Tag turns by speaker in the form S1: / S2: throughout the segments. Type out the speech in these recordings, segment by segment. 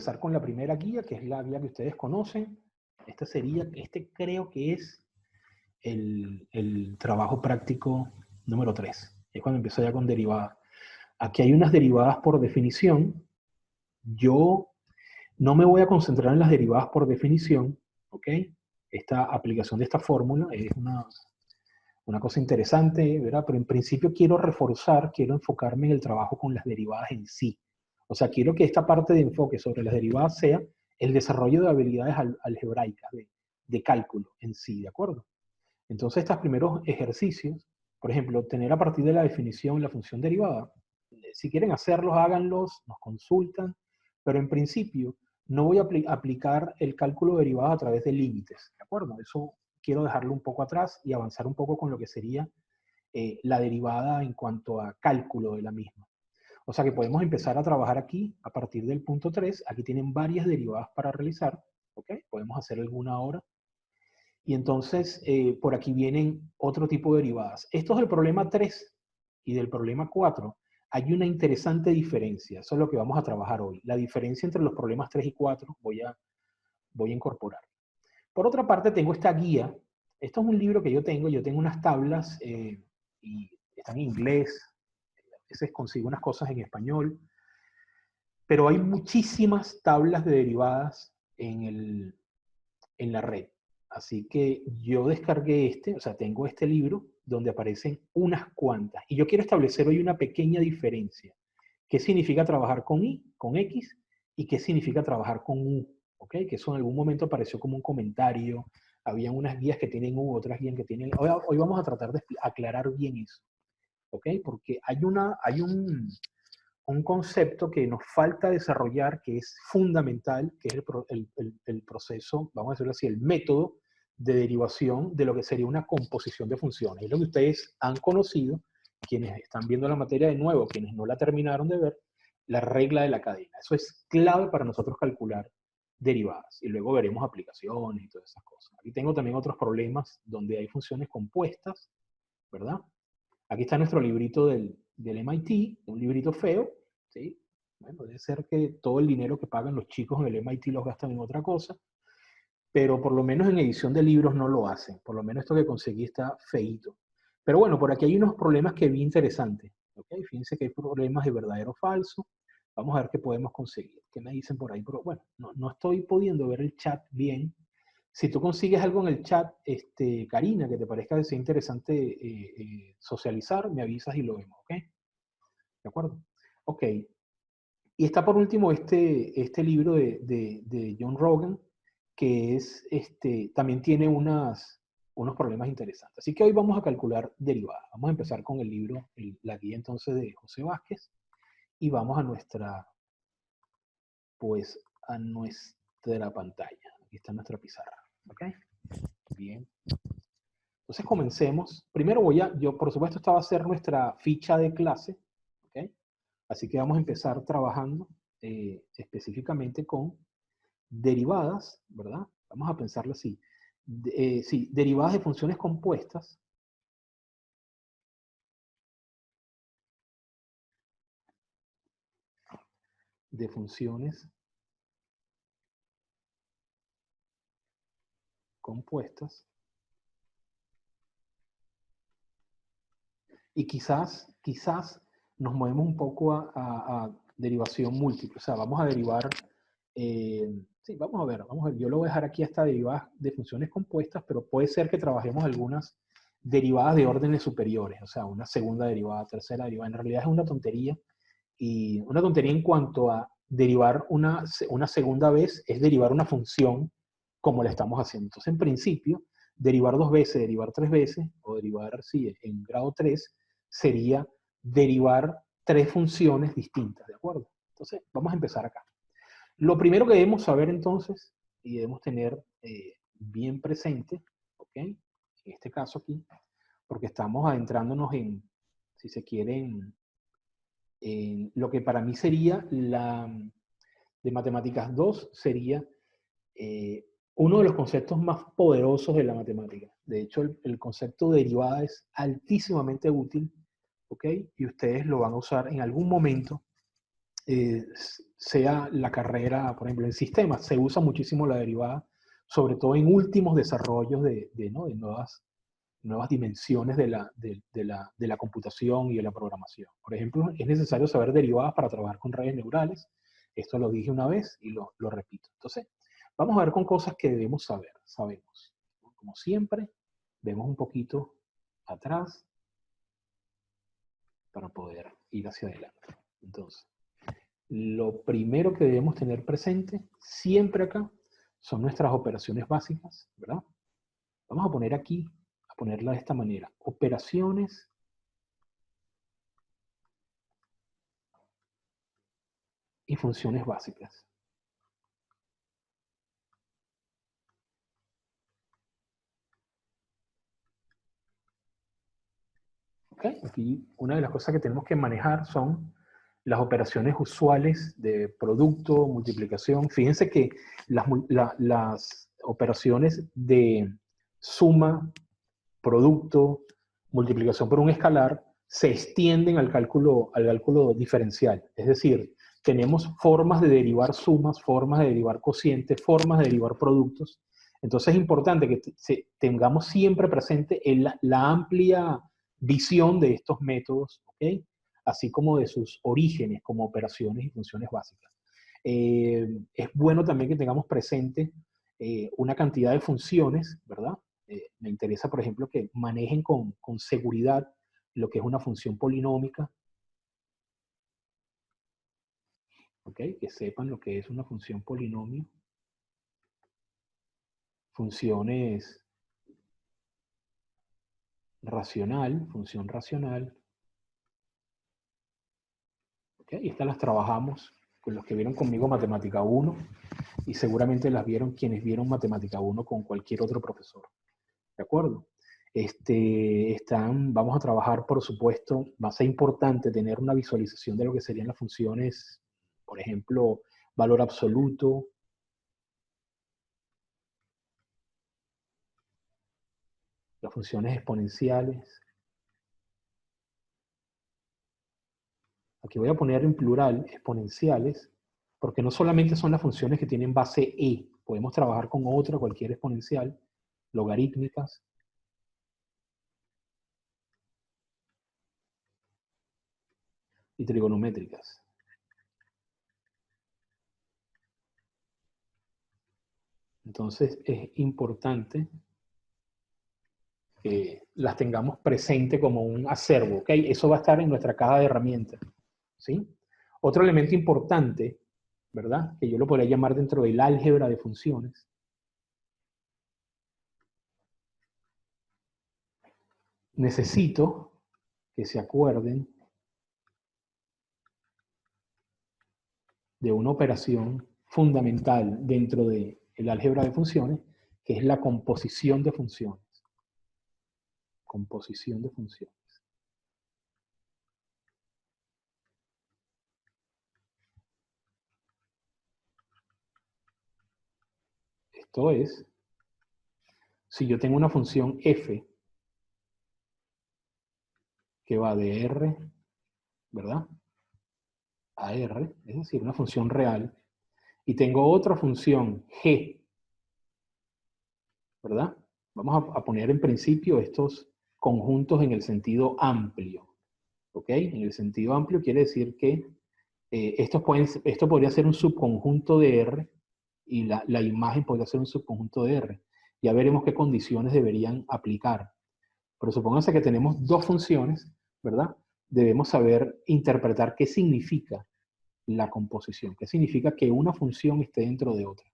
S1: empezar con la primera guía, que es la guía que ustedes conocen. Este creo que es el trabajo práctico número 3. Es cuando empiezo ya con derivadas. Aquí hay unas derivadas por definición. Yo no me voy a concentrar en las derivadas por definición, ¿ok? Esta aplicación de esta fórmula es una cosa interesante, ¿verdad? Pero en principio quiero enfocarme en el trabajo con las derivadas en sí. O sea, quiero que esta parte de enfoque sobre las derivadas sea el desarrollo de habilidades algebraicas, de cálculo en sí, ¿de acuerdo? Entonces, estos primeros ejercicios, por ejemplo, obtener a partir de la definición la función derivada, si quieren hacerlos, háganlos, nos consultan, pero en principio no voy a aplicar el cálculo de derivadas a través de límites, ¿de acuerdo? Eso quiero dejarlo un poco atrás y avanzar un poco con lo que sería la derivada en cuanto a cálculo de la misma. O sea que podemos empezar a trabajar aquí a partir del punto 3. Aquí tienen varias derivadas para realizar, ¿ok? Podemos hacer alguna ahora. Y entonces, por aquí vienen otro tipo de derivadas. Esto es el problema 3 y del problema 4. Hay una interesante diferencia. Eso es lo que vamos a trabajar hoy. La diferencia entre los problemas 3 y 4 voy a incorporar. Por otra parte, tengo esta guía. Esto es un libro que yo tengo. Yo tengo unas tablas y están en inglés. A veces consigo unas cosas en español. Pero hay muchísimas tablas de derivadas en la red. Así que yo descargué o sea, tengo este libro donde aparecen unas cuantas. Y yo quiero establecer hoy una pequeña diferencia. ¿Qué significa trabajar con Y, con X? ¿Y qué significa trabajar con U? ¿Ok? Que eso en algún momento apareció como un comentario. Habían unas guías que tienen U, otras guías que tienen... Hoy vamos a tratar de aclarar bien eso. ¿Ok? Porque hay un concepto que nos falta desarrollar, que es fundamental, que es el proceso, vamos a decirlo así, el método de derivación de lo que sería una composición de funciones. Es lo que ustedes han conocido, quienes están viendo la materia de nuevo, quienes no la terminaron de ver, la regla de la cadena. Eso es clave para nosotros calcular derivadas. Y luego veremos aplicaciones y todas esas cosas. Aquí tengo también otros problemas donde hay funciones compuestas, ¿verdad? Aquí está nuestro librito del MIT, un librito feo, ¿sí? Bueno, debe ser que todo el dinero que pagan los chicos en el MIT los gastan en otra cosa, pero por lo menos en edición de libros no lo hacen. Por lo menos esto que conseguí está feíto. Pero bueno, por aquí hay unos problemas que vi interesantes. ¿Okay? Fíjense que hay problemas de verdadero o falso. Vamos a ver qué podemos conseguir. ¿Qué me dicen por ahí? Pero bueno, no estoy pudiendo ver el chat bien. Si tú consigues algo en el chat, Karina, que te parezca que sea interesante socializar, me avisas y lo vemos, ¿ok? ¿De acuerdo? Ok. Y está por último este libro de John Rogan, que es, también tiene unos problemas interesantes. Así que hoy vamos a calcular derivadas. Vamos a empezar con el libro, la guía entonces de José Vázquez, y vamos a nuestra pantalla. Aquí está nuestra pizarra, ¿ok? Bien. Entonces comencemos. Primero yo por supuesto esta va a ser nuestra ficha de clase, ¿ok? Así que vamos a empezar trabajando específicamente con derivadas, ¿verdad? Vamos a pensarlo así. Sí, derivadas de funciones compuestas. De funciones compuestas. Y quizás nos movemos un poco a derivación múltiple. O sea, vamos a derivar... sí, vamos a ver. Yo lo voy a dejar aquí hasta derivadas de funciones compuestas, pero puede ser que trabajemos algunas derivadas de órdenes superiores. O sea, una segunda derivada, tercera derivada. En realidad es una tontería. Y una tontería en cuanto a derivar una segunda vez es derivar una función como la estamos haciendo. Entonces, en principio, derivar 2 veces, derivar 3 veces, o derivar, sí, en grado 3, sería derivar 3 funciones distintas, ¿de acuerdo? Entonces, vamos a empezar acá. Lo primero que debemos saber entonces, y debemos tener bien presente, ¿ok? En este caso aquí, porque estamos adentrándonos en, si se quiere, en lo que para mí sería de Matemáticas 2, sería uno de los conceptos más poderosos de la matemática. De hecho, el concepto de derivada es altísimamente útil, ¿ok? Y ustedes lo van a usar en algún momento sea la carrera, por ejemplo, en sistemas, se usa muchísimo la derivada, sobre todo en últimos desarrollos ¿no? de nuevas dimensiones de la computación y de la programación. Por ejemplo, es necesario saber derivadas para trabajar con redes neurales. Esto lo dije una vez y lo repito. Entonces, vamos a ver con cosas que debemos saber. Sabemos, como siempre, vemos un poquito atrás para poder ir hacia adelante. Entonces, lo primero que debemos tener presente siempre acá son nuestras operaciones básicas, ¿verdad? Vamos a poner aquí, a ponerla de esta manera, operaciones y funciones básicas. ¿Ok? Aquí una de las cosas que tenemos que manejar son las operaciones usuales de producto, multiplicación. Fíjense que las operaciones de suma, producto, multiplicación por un escalar, se extienden al cálculo diferencial. Es decir, tenemos formas de derivar sumas, formas de derivar cocientes, formas de derivar productos. Entonces es importante que tengamos siempre presente la amplia visión de estos métodos, ¿ok? Así como de sus orígenes como operaciones y funciones básicas. Es bueno también que tengamos presente una cantidad de funciones, ¿verdad? Me interesa, por ejemplo, que manejen con seguridad lo que es una función polinómica, ¿ok? Que sepan lo que es una función polinomio, funciones racional, función racional, ¿ok? Y estas las trabajamos con los que vieron conmigo Matemática 1 y seguramente las vieron quienes vieron Matemática 1 con cualquier otro profesor, ¿de acuerdo? Vamos a trabajar, por supuesto, va a ser importante tener una visualización de lo que serían las funciones, por ejemplo, valor absoluto, las funciones exponenciales. Aquí voy a poner en plural exponenciales, porque no solamente son las funciones que tienen base e, podemos trabajar con otra, cualquier exponencial, logarítmicas, y trigonométricas. Entonces es importante que las tengamos presente como un acervo, ¿ok? Eso va a estar en nuestra caja de herramientas, ¿sí? Otro elemento importante, ¿verdad? Que yo lo podría llamar dentro del álgebra de funciones. Necesito que se acuerden de una operación fundamental dentro del álgebra de funciones, que es la composición de funciones. Composición de funciones. Esto es, si yo tengo una función f que va de r, ¿verdad? A r, es decir, una función real, y tengo otra función g, ¿verdad? Vamos a poner en principio estos conjuntos en el sentido amplio, ¿ok? En el sentido amplio quiere decir que esto podría ser un subconjunto de R y la imagen podría ser un subconjunto de R. Ya veremos qué condiciones deberían aplicar. Pero supónganse que tenemos dos funciones, ¿verdad? Debemos saber interpretar qué significa la composición, qué significa que una función esté dentro de otra.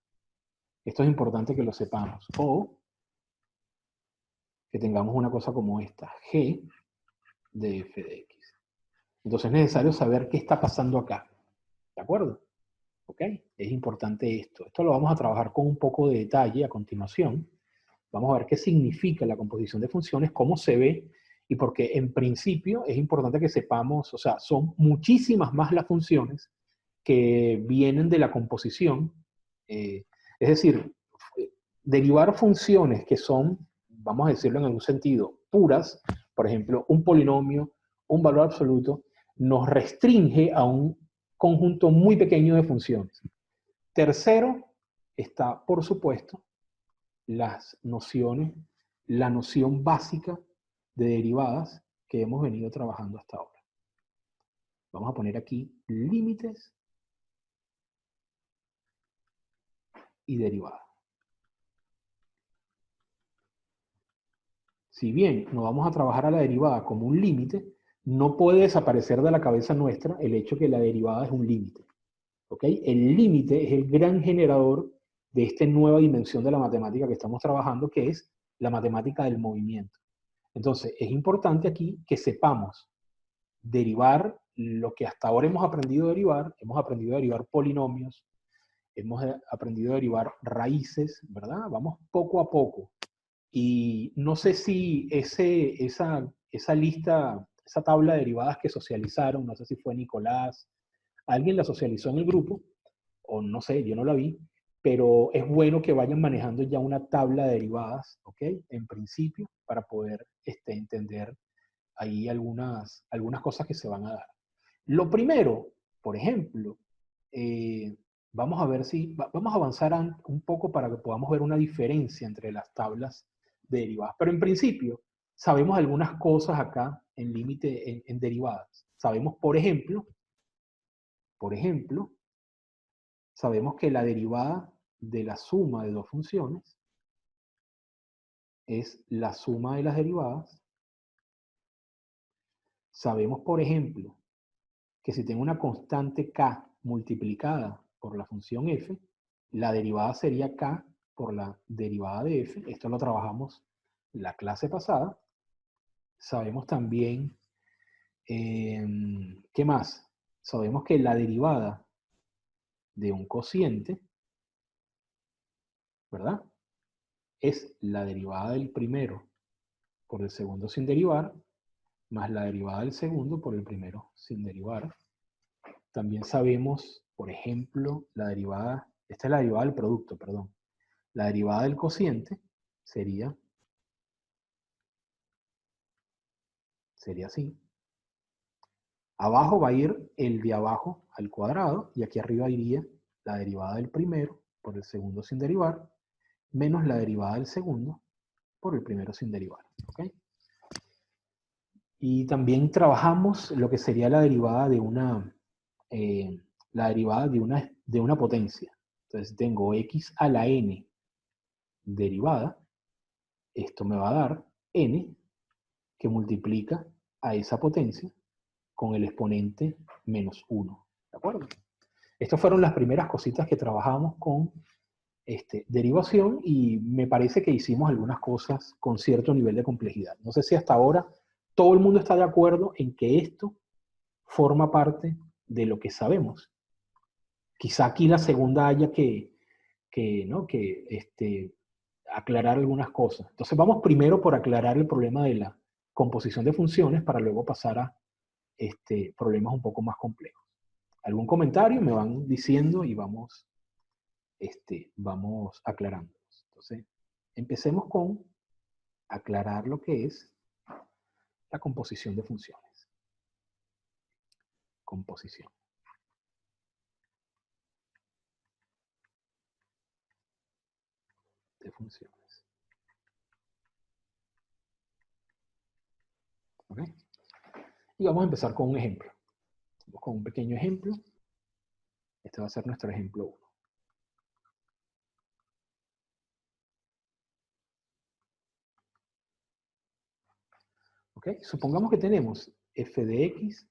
S1: Esto es importante que lo sepamos. O que tengamos una cosa como esta, g de f de x. Entonces es necesario saber qué está pasando acá. ¿De acuerdo? ¿Ok? Es importante esto. Esto lo vamos a trabajar con un poco de detalle a continuación. Vamos a ver qué significa la composición de funciones, cómo se ve, y porque en principio es importante que sepamos, o sea, son muchísimas más las funciones que vienen de la composición. Es decir, derivar funciones que son, vamos a decirlo en algún sentido, puras, por ejemplo, un polinomio, un valor absoluto, nos restringe a un conjunto muy pequeño de funciones. Tercero está, por supuesto, las nociones, la noción básica de derivadas que hemos venido trabajando hasta ahora. Vamos a poner aquí límites y derivadas. Si bien no vamos a trabajar a la derivada como un límite, no puede desaparecer de la cabeza nuestra el hecho que la derivada es un límite. ¿Ok? El límite es el gran generador de esta nueva dimensión de la matemática que estamos trabajando, que es la matemática del movimiento. Entonces, es importante aquí que sepamos derivar lo que hasta ahora hemos aprendido a derivar polinomios, hemos aprendido a derivar raíces, ¿verdad? Vamos poco a poco. Y no sé si esa lista, esa tabla de derivadas que socializaron, no sé si fue Nicolás, alguien la socializó en el grupo, o no sé, yo no la vi, pero es bueno que vayan manejando ya una tabla de derivadas, ¿ok? En principio, para poder entender ahí algunas cosas que se van a dar. Lo primero, por ejemplo, vamos a ver si, vamos a avanzar un poco para que podamos ver una diferencia entre las tablas de derivadas. Pero en principio, sabemos algunas cosas acá en límite, en derivadas. Sabemos, por ejemplo, sabemos que la derivada de la suma de dos funciones es la suma de las derivadas. Sabemos, por ejemplo, que si tengo una constante k multiplicada por la función f, la derivada sería k por la derivada de f. Esto lo trabajamos la clase pasada. Sabemos también, ¿qué más? Sabemos que la derivada de un cociente, ¿verdad? Es la derivada del primero por el segundo sin derivar, más la derivada del segundo por el primero sin derivar. También sabemos, por ejemplo, la derivada, esta es la derivada del producto, perdón. La derivada del cociente sería así. Abajo va a ir el de abajo al cuadrado y aquí arriba iría la derivada del primero por el segundo sin derivar, menos la derivada del segundo por el primero sin derivar. ¿Okay? Y también trabajamos lo que sería la derivada de de una potencia. Entonces tengo x a la n derivada. Esto me va a dar n que multiplica a esa potencia con el exponente menos 1. ¿De acuerdo? Estas fueron las primeras cositas que trabajamos con derivación y me parece que hicimos algunas cosas con cierto nivel de complejidad. No sé si hasta ahora todo el mundo está de acuerdo en que esto forma parte de lo que sabemos. Quizá aquí la segunda haya ¿no? aclarar algunas cosas. Entonces vamos primero por aclarar el problema de la composición de funciones para luego pasar a problemas un poco más complejos. ¿Algún comentario? Me van diciendo y vamos aclarando. Entonces, empecemos con aclarar lo que es la composición de funciones. Composición de funciones. ¿Ok? Y vamos a empezar con un ejemplo. Vamos con un pequeño ejemplo. Este va a ser nuestro ejemplo 1. ¿Ok? Supongamos que tenemos f de x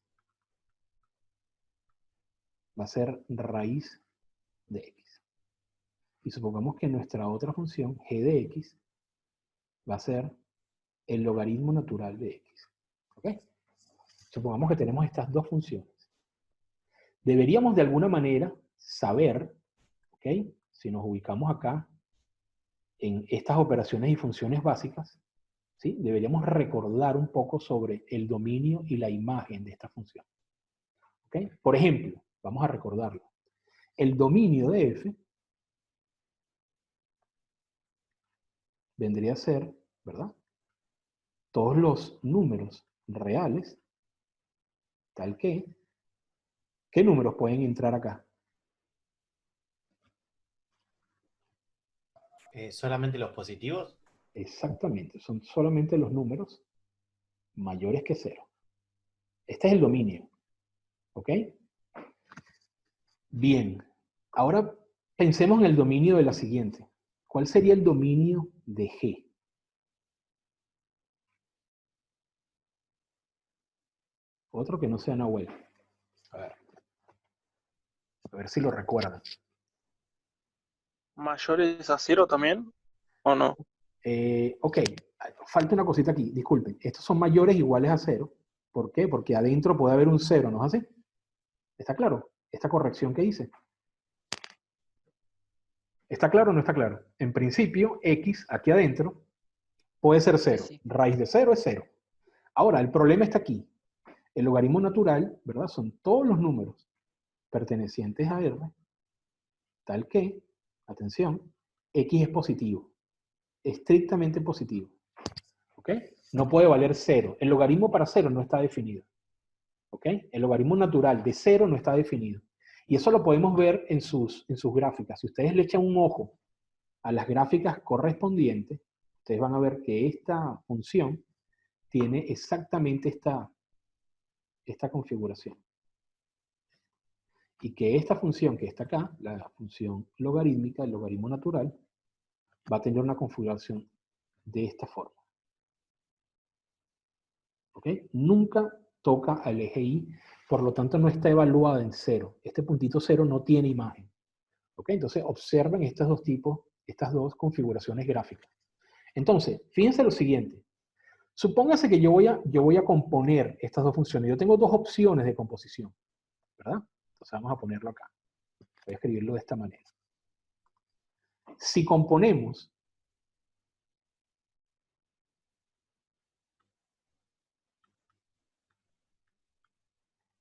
S1: va a ser raíz de x. Y supongamos que nuestra otra función, g de x, va a ser el logaritmo natural de x. ¿Ok? Supongamos que tenemos estas dos funciones. Deberíamos de alguna manera saber, ¿ok? Si nos ubicamos acá en estas operaciones y funciones básicas, ¿sí? Deberíamos recordar un poco sobre el dominio y la imagen de esta función. ¿Ok? Por ejemplo, vamos a recordarlo. El dominio de f vendría a ser, ¿verdad? Todos los números reales, tal que ¿Qué números pueden entrar acá?
S2: ¿Solamente los positivos?
S1: Exactamente, son solamente los números mayores que 0. Este es el dominio, ¿ok? Bien, ahora pensemos en el dominio de la siguiente. ¿Cuál sería el dominio de G? Otro que no sea Nahuel. A ver si lo recuerdan.
S3: ¿Mayores a 0 también? ¿O no?
S1: Ok, falta una cosita aquí, disculpen. Estos son mayores iguales a 0. ¿Por qué? Porque adentro puede haber un 0, ¿no es así? ¿Está claro? Esta corrección que hice. ¿Está claro o no está claro? En principio, x aquí adentro puede ser 0.
S4: Sí.
S1: Raíz de 0 es 0. Ahora, el problema está aquí. El logaritmo natural, ¿verdad? Son todos los números pertenecientes a R, tal que, atención, x es positivo. Estrictamente positivo. ¿Ok? No puede valer 0. El logaritmo para 0 no está definido. ¿Ok? El logaritmo natural de 0 no está definido. Y eso lo podemos ver en sus gráficas. Si ustedes le echan un ojo a las gráficas correspondientes, ustedes van a ver que esta función tiene exactamente esta configuración. Y que esta función que está acá, la función logarítmica, el logaritmo natural, va a tener una configuración de esta forma. ¿Ok? Nunca toca al eje Y, por lo tanto no está evaluada en 0. Este puntito 0 no tiene imagen. ¿Ok? Entonces observen estos dos tipos, estas dos configuraciones gráficas. Entonces, fíjense lo siguiente. Supóngase que yo voy a componer estas dos funciones. Yo tengo dos opciones de composición, ¿verdad? Entonces vamos a ponerlo acá. Voy a escribirlo de esta manera. Si componemos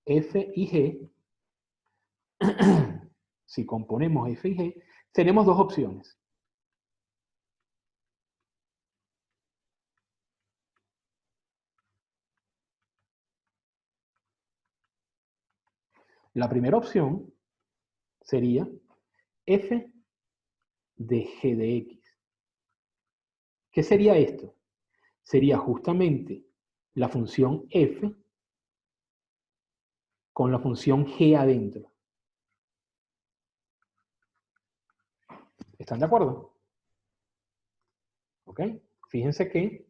S1: f y g, si componemos f y g, tenemos dos opciones. La primera opción sería f de g de x. ¿Qué sería esto? Sería justamente la función f con la función g adentro. ¿Están de acuerdo? ¿Ok? Fíjense que,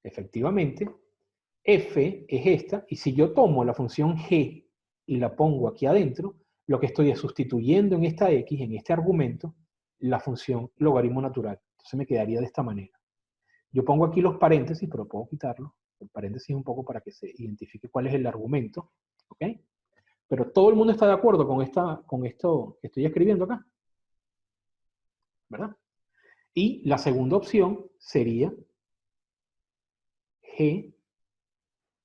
S1: efectivamente, f es esta, y si yo tomo la función g y la pongo aquí adentro, lo que estoy es sustituyendo en esta x, en este argumento, la función logaritmo natural. Entonces me quedaría de esta manera. Yo pongo aquí los paréntesis, pero puedo quitarlo. El paréntesis un poco para que se identifique cuál es el argumento. ¿Ok? Pero todo el mundo está de acuerdo con esto que estoy escribiendo acá. ¿Verdad? Y la segunda opción sería g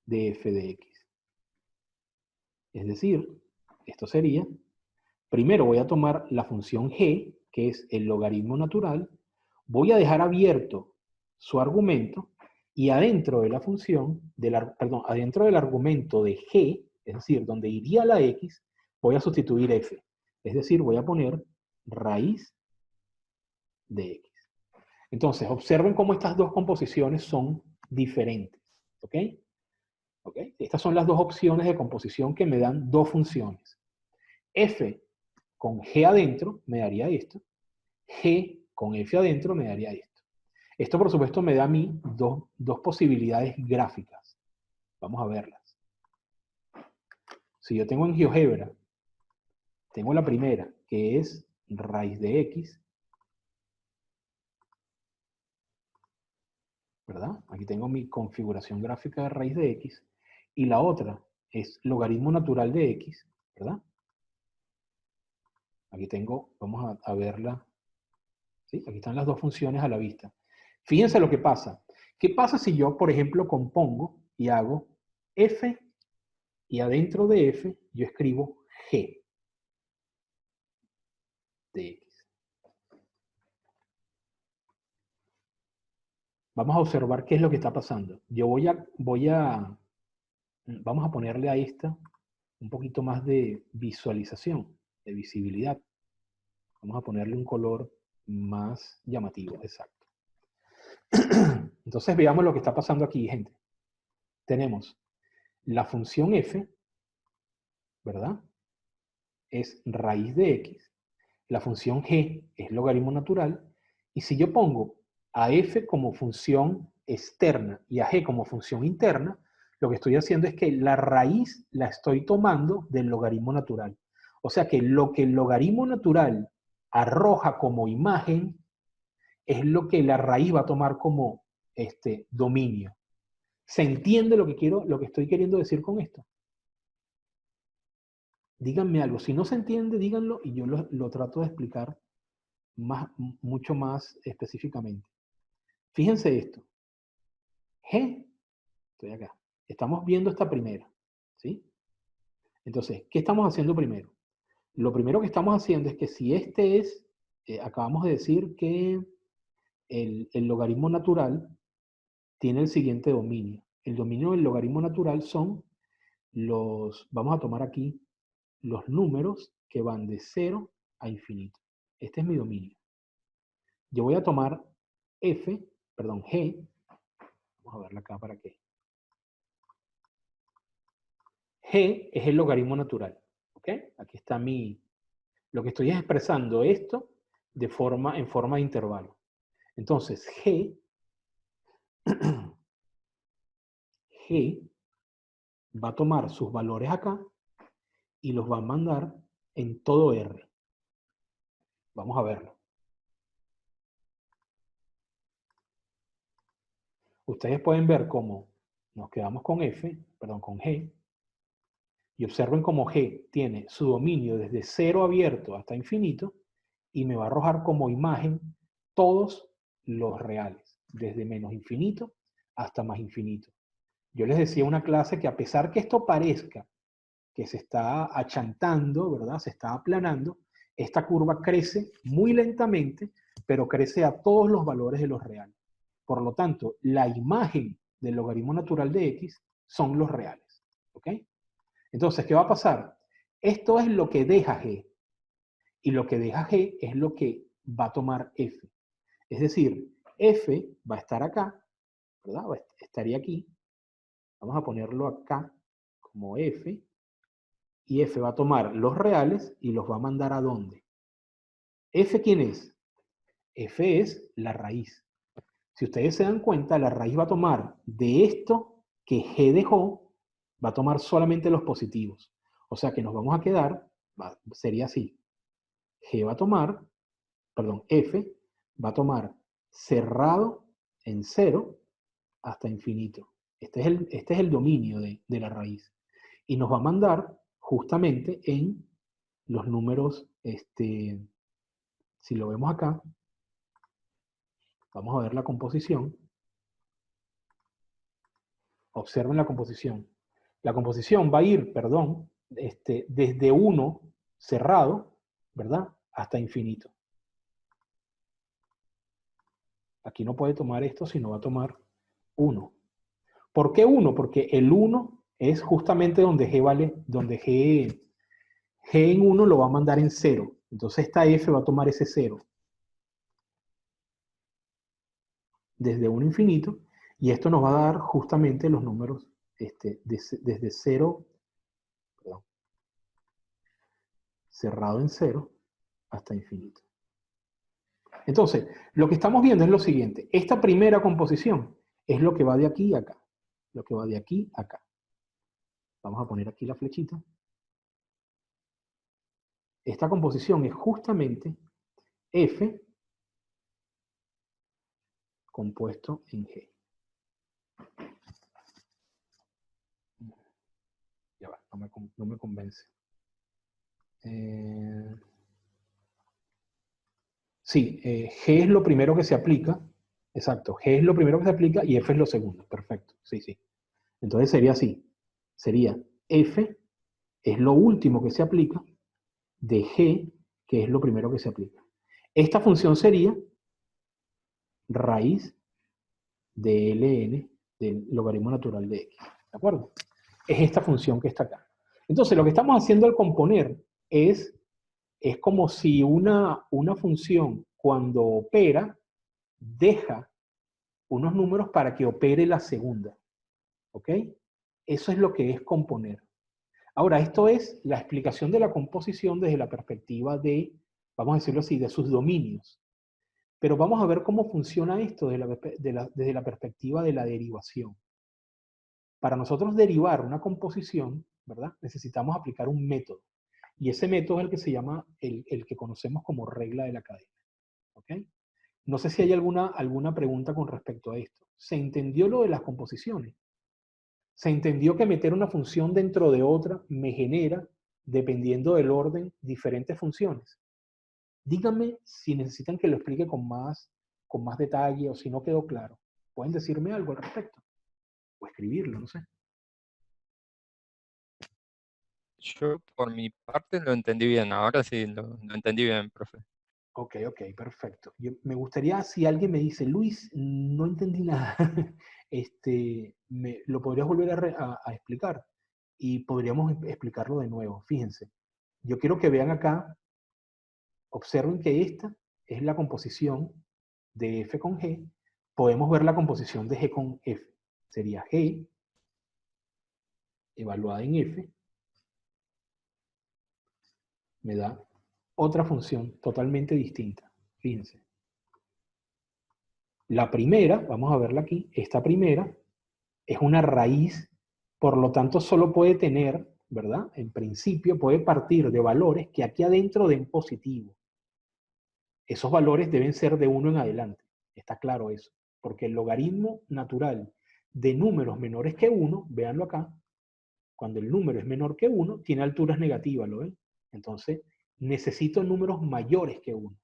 S1: de f de x. Es decir, esto sería, primero voy a tomar la función g, que es el logaritmo natural, voy a dejar abierto su argumento, y adentro de la función, adentro del argumento de g, es decir, donde iría la x, voy a sustituir f. Es decir, voy a poner raíz de x. Entonces, observen cómo estas dos composiciones son diferentes. ¿Ok? ¿Ok? Estas son las dos opciones de composición que me dan dos funciones. F con G adentro me daría esto. G con F adentro me daría esto. Esto, por supuesto, me da a mí dos posibilidades gráficas. Vamos a verlas. Si yo tengo en GeoGebra, tengo la primera, que es raíz de x, ¿verdad? Aquí tengo mi configuración gráfica de raíz de x, y la otra es logaritmo natural de x, ¿verdad? Aquí tengo, vamos a verla. ¿Sí? Aquí están las dos funciones a la vista. Fíjense lo que pasa. ¿Qué pasa si yo, por ejemplo, compongo y hago f y adentro de f yo escribo g de x? Vamos a observar qué es lo que está pasando. Yo vamos a ponerle a esta un poquito más de visualización, de visibilidad. Vamos a ponerle un color más llamativo, exacto. Entonces veamos lo que está pasando aquí, gente. Tenemos la función f, ¿verdad? Es raíz de x. La función g es logaritmo natural. Y si yo pongo a f como función externa y a g como función interna, lo que estoy haciendo es que la raíz la estoy tomando del logaritmo natural. O sea que lo que el logaritmo natural arroja como imagen es lo que la raíz va a tomar como dominio. ¿Se entiende lo que estoy queriendo decir con esto? Díganme algo. Si no se entiende, díganlo y yo lo trato de explicar mucho más específicamente. Fíjense esto. G, estoy acá. Estamos viendo esta primera, ¿sí? Entonces, ¿qué estamos haciendo primero? Lo primero que estamos haciendo es que si este es, acabamos de decir que el logaritmo natural tiene el siguiente dominio. El dominio del logaritmo natural son vamos a tomar aquí, los números que van de 0 a infinito. Este es mi dominio. Yo voy a tomar G, vamos a verla acá para qué. G es el logaritmo natural, ¿ok? Aquí está lo que estoy expresando esto en forma de intervalo. Entonces, G va a tomar sus valores acá y los va a mandar en todo R. Vamos a verlo. Ustedes pueden ver cómo nos quedamos con con G, y observen cómo G tiene su dominio desde 0 abierto hasta infinito, y me va a arrojar como imagen todos los reales, desde menos infinito hasta más infinito. Yo les decía en una clase que a pesar que esto parezca que se está achantando, ¿verdad? Se está aplanando, esta curva crece muy lentamente, pero crece a todos los valores de los reales. Por lo tanto, la imagen del logaritmo natural de x son los reales. ¿Ok? Entonces, ¿qué va a pasar? Esto es lo que deja g. Y lo que deja g es lo que va a tomar f. Es decir, f va a estar acá, ¿verdad? Estaría aquí. Vamos a ponerlo acá como f. Y f va a tomar los reales y los va a mandar ¿a dónde? ¿F quién es? F es la raíz. Si ustedes se dan cuenta, la raíz va a tomar de esto que G dejó, va a tomar solamente los positivos. O sea que nos vamos a quedar, sería así. G va a tomar, perdón, F va a tomar cerrado en 0 hasta infinito. Este es el dominio de la raíz. Y nos va a mandar justamente en los números, si lo vemos acá, vamos a ver la composición. Observen la composición. La composición va a ir, perdón, desde 1 cerrado, ¿verdad? Hasta infinito. Aquí no puede tomar esto, sino va a tomar 1. ¿Por qué 1? Porque el 1 es justamente donde G vale, donde G en 1 lo va a mandar en 0. Entonces esta F va a tomar ese 0. Desde 1 a infinito. Y esto nos va a dar justamente los números desde 0, perdón, cerrado en 0 hasta infinito. Entonces, lo que estamos viendo es lo siguiente. Esta primera composición es lo que va de aquí a acá. Lo que va de aquí a acá. Vamos a poner aquí la flechita. Esta composición es justamente F compuesto en G. Ya va, no me convence. Sí, G es lo primero que se aplica. Exacto, G es lo primero que se aplica y F es lo segundo. Perfecto, sí, sí. Entonces sería así. Sería F es lo último que se aplica de G, que es lo primero que se aplica. Esta función sería raíz de ln del logaritmo natural de x. ¿De acuerdo? Es esta función que está acá. Entonces, lo que estamos haciendo al componer es como si una función, cuando opera, deja unos números para que opere la segunda. ¿Ok? Eso es lo que es componer. Ahora, esto es la explicación de la composición desde la perspectiva de, vamos a decirlo así, de sus dominios. Pero vamos a ver cómo funciona esto desde la perspectiva de la derivación. Para nosotros derivar una composición, ¿verdad? Necesitamos aplicar un método. Y ese método es el que se llama, el que conocemos como regla de la cadena. ¿Ok? No sé si hay alguna pregunta con respecto a esto. ¿Se entendió lo de las composiciones? Se entendió que meter una función dentro de otra me genera, dependiendo del orden, diferentes funciones. Díganme si necesitan que lo explique con más detalle o si no quedó claro. Pueden decirme algo al respecto. O escribirlo, no sé.
S4: Yo por mi parte lo entendí bien, ahora sí lo entendí bien, profe.
S1: Ok, perfecto. Me gustaría, si alguien me dice, Luis, no entendí nada, lo podrías volver a explicar y podríamos explicarlo de nuevo. Fíjense, yo quiero que vean acá, observen que esta es la composición de F con G. Podemos ver la composición de G con F. Sería G evaluada en F, me da otra función totalmente distinta. Fíjense. La primera, vamos a verla aquí, esta primera es una raíz, por lo tanto solo puede tener, ¿verdad? En principio puede partir de valores que aquí adentro den positivo. Esos valores deben ser de 1 en adelante, está claro eso, porque el logaritmo natural de números menores que 1, véanlo acá, cuando el número es menor que 1, tiene alturas negativas, ¿lo ven? Entonces, necesito números mayores que 1.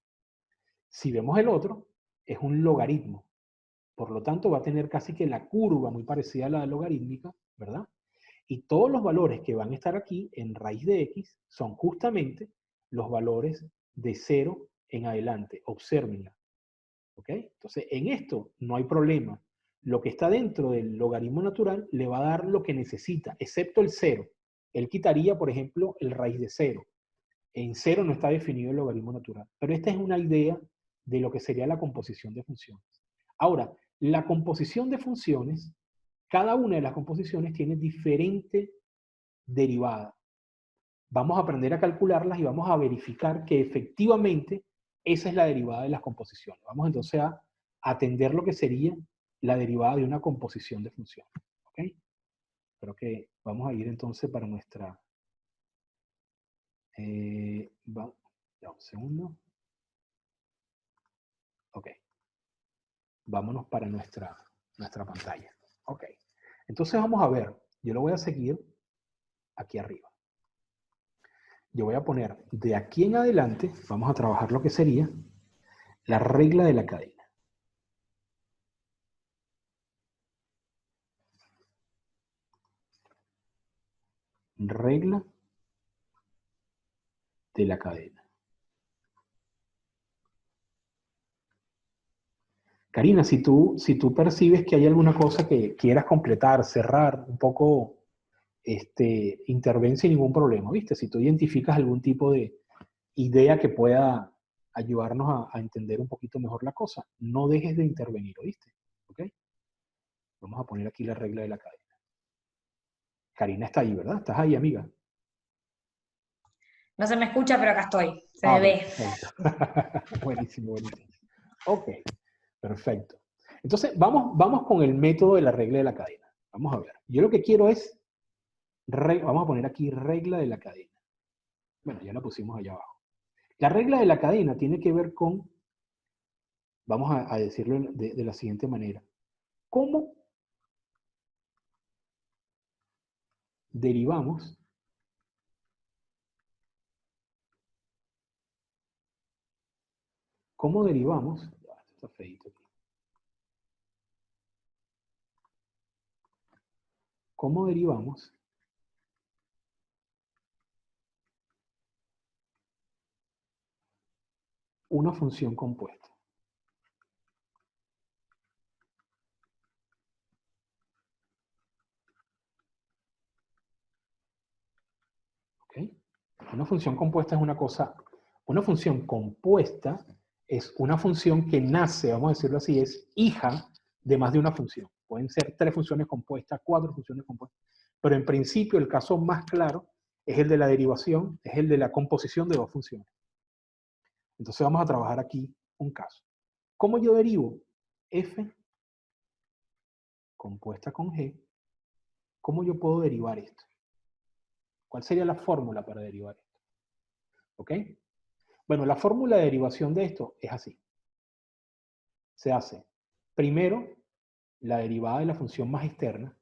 S1: Si vemos el otro, es un logaritmo. Por lo tanto, va a tener casi que la curva muy parecida a la logarítmica, ¿verdad? Y todos los valores que van a estar aquí en raíz de x son justamente los valores de 0 en adelante. Obsérvenla. ¿Ok? Entonces, en esto no hay problema. Lo que está dentro del logaritmo natural le va a dar lo que necesita, excepto el 0. Él quitaría, por ejemplo, el raíz de 0. En 0 no está definido el logaritmo natural. Pero esta es una idea de lo que sería la composición de funciones. Ahora, la composición de funciones, cada una de las composiciones tiene diferente derivada. Vamos a aprender a calcularlas y vamos a verificar que efectivamente esa es la derivada de las composiciones. Vamos entonces a atender lo que sería la derivada de una composición de funciones. ¿Ok? Creo que vamos a ir entonces para nuestra... ya un segundo. Ok. Vámonos para nuestra pantalla. Ok. Entonces vamos a ver. Yo lo voy a seguir aquí arriba. Yo voy a poner de aquí en adelante, vamos a trabajar lo que sería la regla de la cadena. Regla de la cadena. Karina, si tú percibes que hay alguna cosa que quieras completar, cerrar, un poco, interven sin ningún problema, ¿viste? Si tú identificas algún tipo de idea que pueda ayudarnos a entender un poquito mejor la cosa, no dejes de intervenir, ¿oíste? ¿Ok? Vamos a poner aquí la regla de la cadena. Karina está ahí, ¿verdad? ¿Estás ahí, amiga?
S5: No se me escucha, pero acá estoy. Se me ve.
S1: Perfecto. Buenísimo. Ok, perfecto. Entonces, vamos con el método de la regla de la cadena. Vamos a ver. Yo lo que quiero es, vamos a poner aquí regla de la cadena. Bueno, ya la pusimos allá abajo. La regla de la cadena tiene que ver con, vamos a decirlo de la siguiente manera. ¿Cómo derivamos esto está feito aquí. ¿Cómo derivamos una función compuesta? Una función compuesta es una cosa, una función compuesta es una función que nace, vamos a decirlo así, es hija de más de una función. Pueden ser 3 funciones compuestas, 4 funciones compuestas, pero en principio el caso más claro es el de la derivación, es el de la composición de 2 funciones. Entonces vamos a trabajar aquí un caso. ¿Cómo yo derivo f compuesta con g? ¿Cómo yo puedo derivar esto? ¿Cuál sería la fórmula para derivar esto? ¿Ok? Bueno, la fórmula de derivación de esto es así. Se hace primero la derivada de la función más externa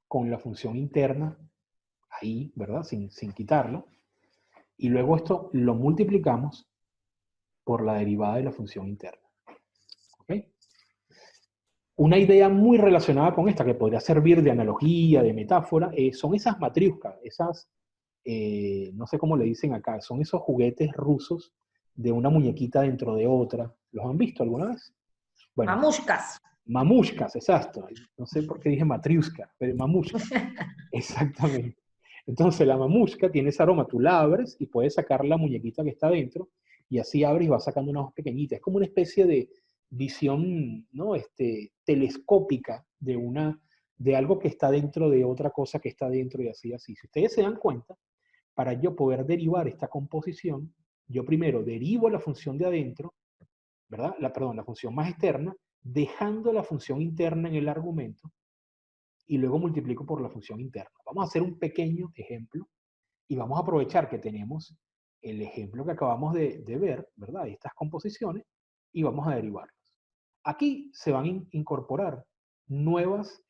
S1: con la función interna ahí, ¿verdad? Sin quitarlo. Y luego esto lo multiplicamos por la derivada de la función interna. ¿Ok? Una idea muy relacionada con esta, que podría servir de analogía, de metáfora, son esas matriuscas, esas, no sé cómo le dicen acá, son esos juguetes rusos de una muñequita dentro de otra. ¿Los han visto alguna vez? Bueno,
S5: Mamushkas.
S1: mamushkas, exacto. No sé por qué dije matriuska, pero mamushka. Exactamente. Entonces la mamushka tiene ese aroma, tú la abres y puedes sacar la muñequita que está dentro, y así abres y vas sacando una más pequeñita. Es como una especie de visión, ¿no? Telescópica de algo que está dentro de otra cosa que está dentro, y así, así. Si ustedes se dan cuenta, para yo poder derivar esta composición, yo primero derivo la función de adentro, ¿verdad? Perdón, la función más externa, dejando la función interna en el argumento, y luego multiplico por la función interna. Vamos a hacer un pequeño ejemplo y vamos a aprovechar que tenemos el ejemplo que acabamos de ver, ¿verdad? De estas composiciones, y vamos a derivarlas. Aquí se van a incorporar nuevos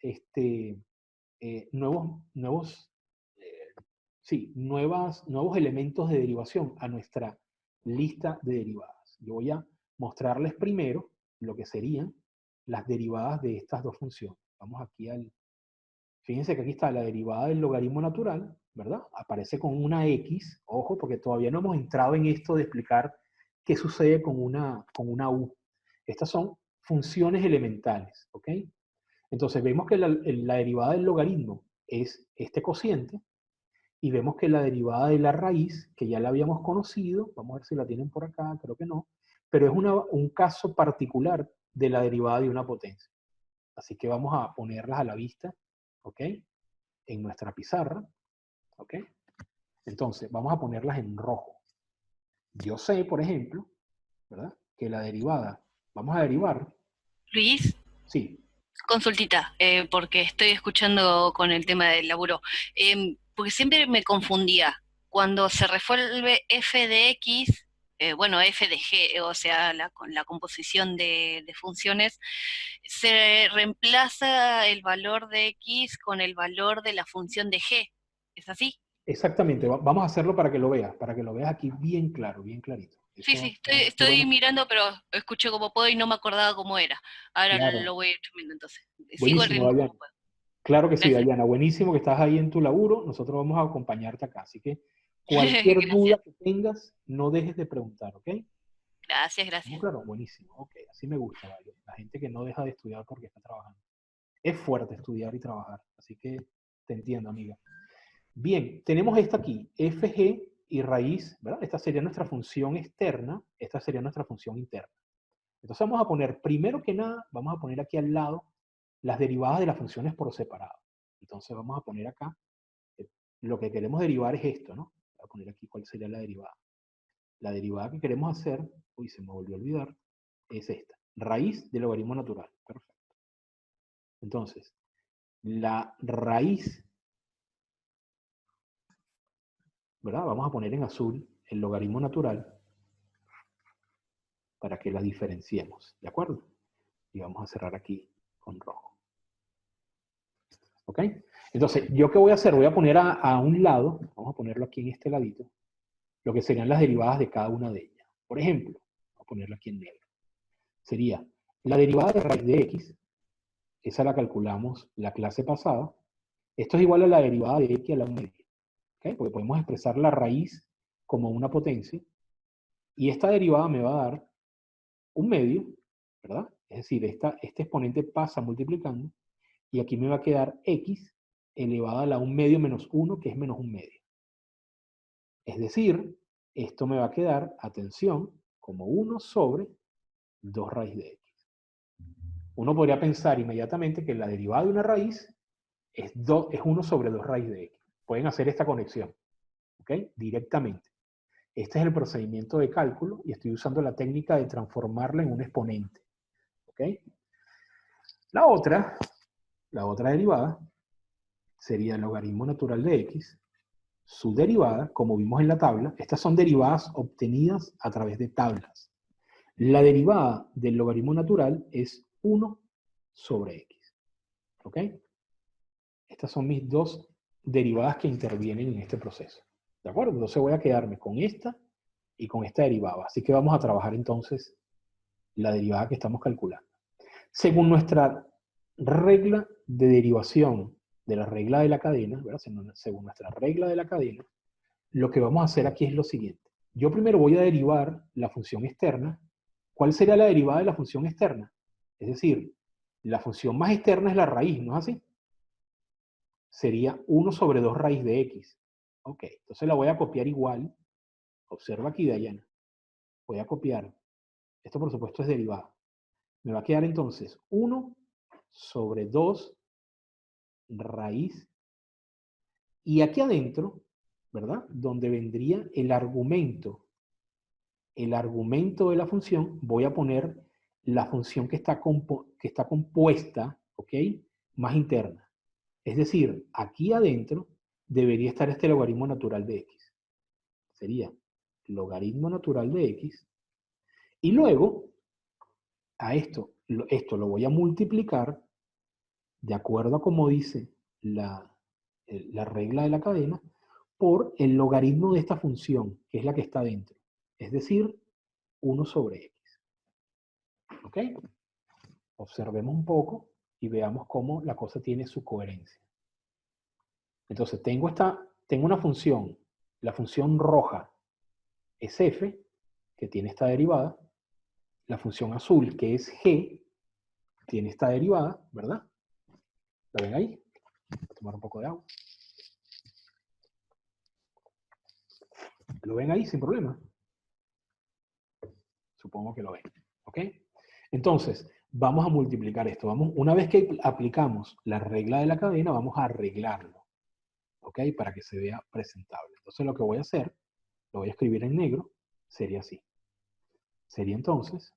S1: elementos de derivación a nuestra lista de derivadas. Yo voy a mostrarles primero lo que serían las derivadas de estas 2 funciones. Vamos aquí fíjense que aquí está la derivada del logaritmo natural, ¿verdad? Aparece con una X, ojo, porque todavía no hemos entrado en esto de explicar qué sucede con una U. Estas son funciones elementales, ¿ok? Entonces vemos que la derivada del logaritmo es este cociente, y vemos que la derivada de la raíz, que ya la habíamos conocido, vamos a ver si la tienen por acá, creo que no, pero es un caso particular de la derivada de una potencia. Así que vamos a ponerlas a la vista, ¿ok? En nuestra pizarra, ¿ok? Entonces, vamos a ponerlas en rojo. Yo sé, por ejemplo, ¿verdad? Que la derivada, vamos a derivar,
S6: Luis,
S1: sí,
S6: consultita, porque estoy escuchando con el tema del laburo. Porque siempre me confundía. Cuando se resuelve f de x, bueno, f de g, o sea, con la composición de funciones, se reemplaza el valor de x con el valor de la función de g. ¿Es así?
S1: exactamente, vamos a hacerlo para que lo veas aquí bien claro, bien clarito.
S6: Sí,
S1: Eso,
S6: sí,
S1: qué
S6: estoy
S1: bueno.
S6: mirando, pero escuché como puedo y no me acordaba cómo era. Ahora
S1: Claro,
S6: lo voy a ir viendo entonces. Sigo el
S1: buenísimo,
S6: ritmo
S1: Dayana.
S6: como puedo.
S1: Claro que sí,
S6: Gracias.
S1: Dayana, buenísimo que estás ahí en tu laburo, nosotros vamos a acompañarte acá, así que cualquier
S6: Gracias,
S1: duda que tengas, no dejes de preguntar, ¿ok?
S6: gracias,
S1: ¿Estamos
S6: gracias.
S1: claros? Buenísimo, ok, así me gusta, ¿vale? La gente que no deja de estudiar porque está trabajando. Es fuerte estudiar y trabajar, así que te entiendo, amiga. Bien, tenemos esta aquí, fg y raíz, ¿verdad? Esta sería nuestra función externa, esta sería nuestra función interna. Entonces vamos a poner, primero que nada, vamos a poner aquí al lado las derivadas de las funciones por separado. Entonces vamos a poner acá, lo que queremos derivar es esto, ¿no? Voy a poner aquí cuál sería la derivada. La derivada que queremos hacer, uy, se me volvió a olvidar, es esta, raíz del logaritmo natural. Perfecto. Entonces, la raíz, ¿verdad? Vamos a poner en azul el logaritmo natural para que las diferenciemos, ¿de acuerdo? Y vamos a cerrar aquí con rojo. ¿Ok? Entonces, ¿yo qué voy a hacer? Voy a poner a un lado, vamos a ponerlo aquí en este ladito, lo que serían las derivadas de cada una de ellas. Por ejemplo, voy a ponerlo aquí en negro. Sería la derivada de raíz de x, esa la calculamos la clase pasada. Esto es igual a la derivada de x a la media. ¿Okay? Porque podemos expresar la raíz como una potencia. Y esta derivada me va a dar un medio, ¿verdad? Es decir, este exponente pasa multiplicando, y aquí me va a quedar x elevada a la 1 medio menos 1, que es menos 1 medio. Es decir, esto me va a quedar, atención, como 1 sobre 2 raíz de x. Uno podría pensar inmediatamente que la derivada de una raíz es 1 sobre 2 raíz de x. Pueden hacer esta conexión, ¿ok? Directamente. Este es el procedimiento de cálculo y estoy usando la técnica de transformarla en un exponente, ¿ok? La otra derivada sería el logaritmo natural de x. Su derivada, como vimos en la tabla, estas son derivadas obtenidas a través de tablas. La derivada del logaritmo natural es 1 sobre x. ¿Ok? Estas son mis dos derivadas que intervienen en este proceso. ¿De acuerdo? Entonces voy a quedarme con esta y con esta derivada. Así que vamos a trabajar entonces la derivada que estamos calculando. Según nuestra regla de derivación de la regla de la cadena, ¿verdad? Según nuestra regla de la cadena, lo que vamos a hacer aquí es lo siguiente. Yo primero voy a derivar la función externa. ¿Cuál sería la derivada de la función externa? Es decir, la función más externa es la raíz, ¿no es así? Sería 1 sobre 2 raíz de x. Ok, entonces la voy a copiar igual. Observa aquí, Dayana. Voy a copiar. Esto, por supuesto, es derivada. Me va a quedar entonces 1 sobre 2 raíz. Y aquí adentro, ¿verdad? Donde vendría el argumento de la función, voy a poner la función que está compuesta, ¿ok? Más interna. Es decir, aquí adentro debería estar este logaritmo natural de x. Sería logaritmo natural de x. Y luego, a esto lo voy a multiplicar de acuerdo a como dice la regla de la cadena, por el logaritmo de esta función, que es la que está dentro. Es decir, 1 sobre x. ¿Ok? Observemos un poco y veamos cómo la cosa tiene su coherencia. Entonces, tengo una función, la función roja es f, que tiene esta derivada. La función azul, que es g, tiene esta derivada, ¿verdad? ¿La ven ahí? Voy a tomar un poco de agua. ¿Lo ven ahí sin problema? Supongo que lo ven. ¿Ok? Entonces, vamos a multiplicar esto. Una vez que aplicamos la regla de la cadena, vamos a arreglarlo. ¿Ok? Para que se vea presentable. Entonces, lo que voy a hacer, lo voy a escribir en negro, sería así. Sería entonces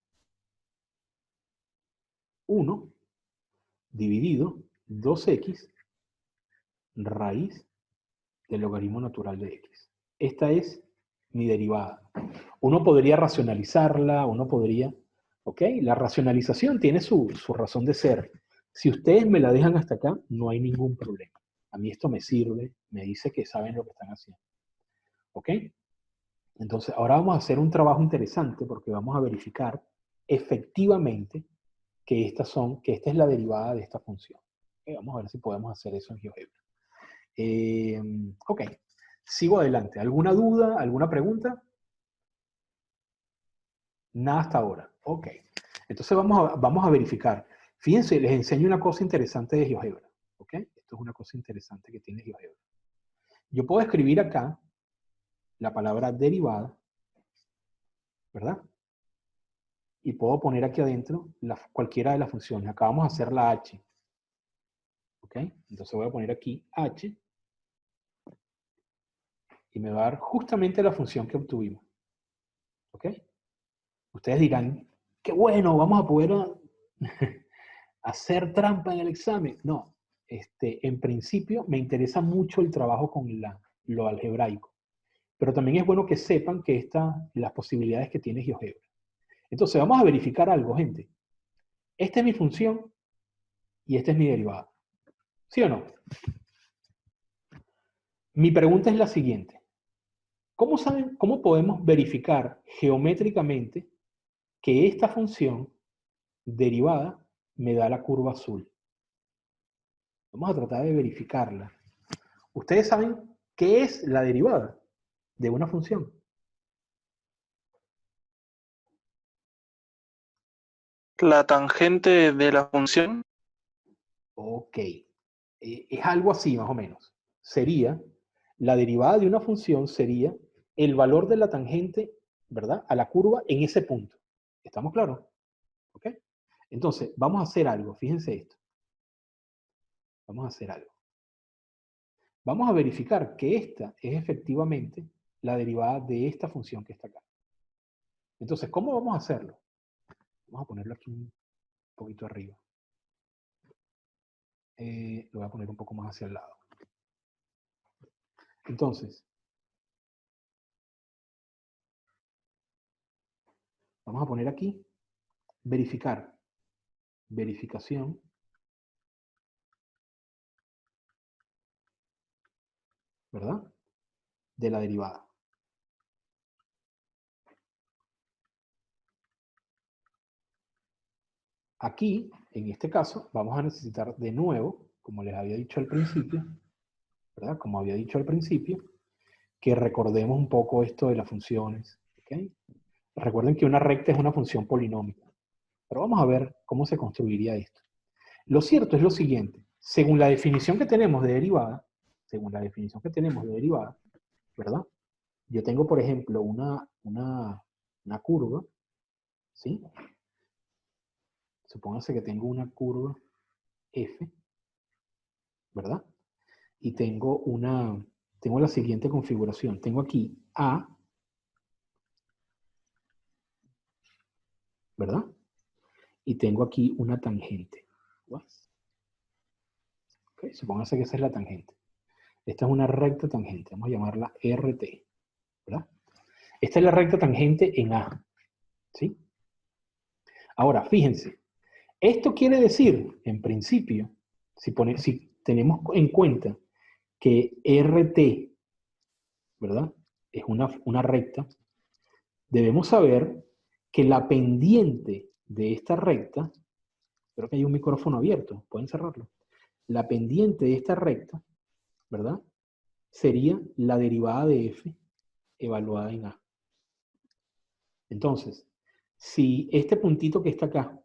S1: 1 dividido 2x raíz del logaritmo natural de x. Esta es mi derivada. Uno podría racionalizarla, ¿ok? La racionalización tiene su razón de ser. Si ustedes me la dejan hasta acá, no hay ningún problema. A mí esto me sirve, me dice que saben lo que están haciendo. ¿Ok? Entonces, ahora vamos a hacer un trabajo interesante porque vamos a verificar efectivamente que esta es la derivada de esta función. ¿Ok? Vamos a ver si podemos hacer eso en GeoGebra. Ok, sigo adelante. ¿Alguna duda? ¿Alguna pregunta? Nada hasta ahora. Ok. Entonces vamos a verificar. Fíjense, les enseño una cosa interesante de GeoGebra. ¿Ok? Esto es una cosa interesante que tiene GeoGebra. Yo puedo escribir acá la palabra derivada, ¿verdad? Y puedo poner aquí adentro cualquiera de las funciones. Acá vamos a hacer la h. ¿Ok? Entonces voy a poner aquí h. Y me va a dar justamente la función que obtuvimos. ¿Ok? Ustedes dirán, qué bueno, vamos a poder hacer trampa en el examen. No, en principio me interesa mucho el trabajo con lo algebraico. Pero también es bueno que sepan que las posibilidades que tiene GeoGebra. Entonces vamos a verificar algo, gente. Esta es mi función y esta es mi derivada. ¿Sí o no? Mi pregunta es la siguiente. ¿Cómo podemos verificar geométricamente que esta función derivada me da la curva azul? Vamos a tratar de verificarla. ¿Ustedes saben qué es la derivada de una función?
S3: La tangente de la función.
S1: Ok. Es algo así, más o menos. La derivada de una función sería el valor de la tangente, ¿verdad? A la curva en ese punto. ¿Estamos claros? ¿Ok? Entonces, vamos a hacer algo. Fíjense esto. Vamos a hacer algo. Vamos a verificar que esta es efectivamente la derivada de esta función que está acá. Entonces, ¿cómo vamos a hacerlo? Vamos a ponerlo aquí un poquito arriba. Lo voy a poner un poco más hacia el lado. Entonces, vamos a poner aquí, verificar, verificación, ¿verdad? De la derivada. Aquí, en este caso, vamos a necesitar de nuevo, como les había dicho al principio, ¿verdad? Como había dicho al principio, que recordemos un poco esto de las funciones, ¿ok? Recuerden que una recta es una función polinómica, pero vamos a ver cómo se construiría esto. Lo cierto es lo siguiente, según la definición que tenemos de derivada, ¿verdad? Yo tengo, por ejemplo, una curva, ¿sí? Supóngase que tengo una curva F, ¿verdad? Y tengo la siguiente configuración. Tengo aquí A, ¿verdad? Y tengo aquí una tangente. Okay, supóngase que esa es la tangente. Esta es una recta tangente. Vamos a llamarla RT, ¿verdad? Esta es la recta tangente en A, ¿sí? Ahora, fíjense. Esto quiere decir, en principio, si tenemos en cuenta que RT, ¿verdad? Es una recta, debemos saber que la pendiente de esta recta, creo que hay un micrófono abierto, pueden cerrarlo. La pendiente de esta recta, ¿verdad? Sería la derivada de f evaluada en a. Entonces, si este puntito que está acá,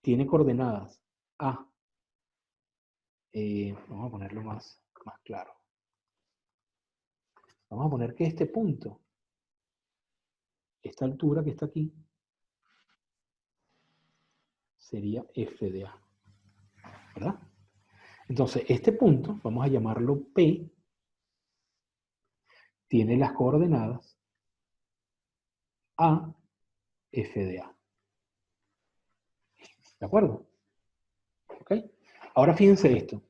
S1: tiene coordenadas a, vamos a ponerlo más claro. Vamos a poner que este punto, esta altura que está aquí, sería f de a, ¿verdad? Entonces, este punto, vamos a llamarlo P, tiene las coordenadas A, F de A. ¿De acuerdo? ¿Ok? Ahora fíjense esto.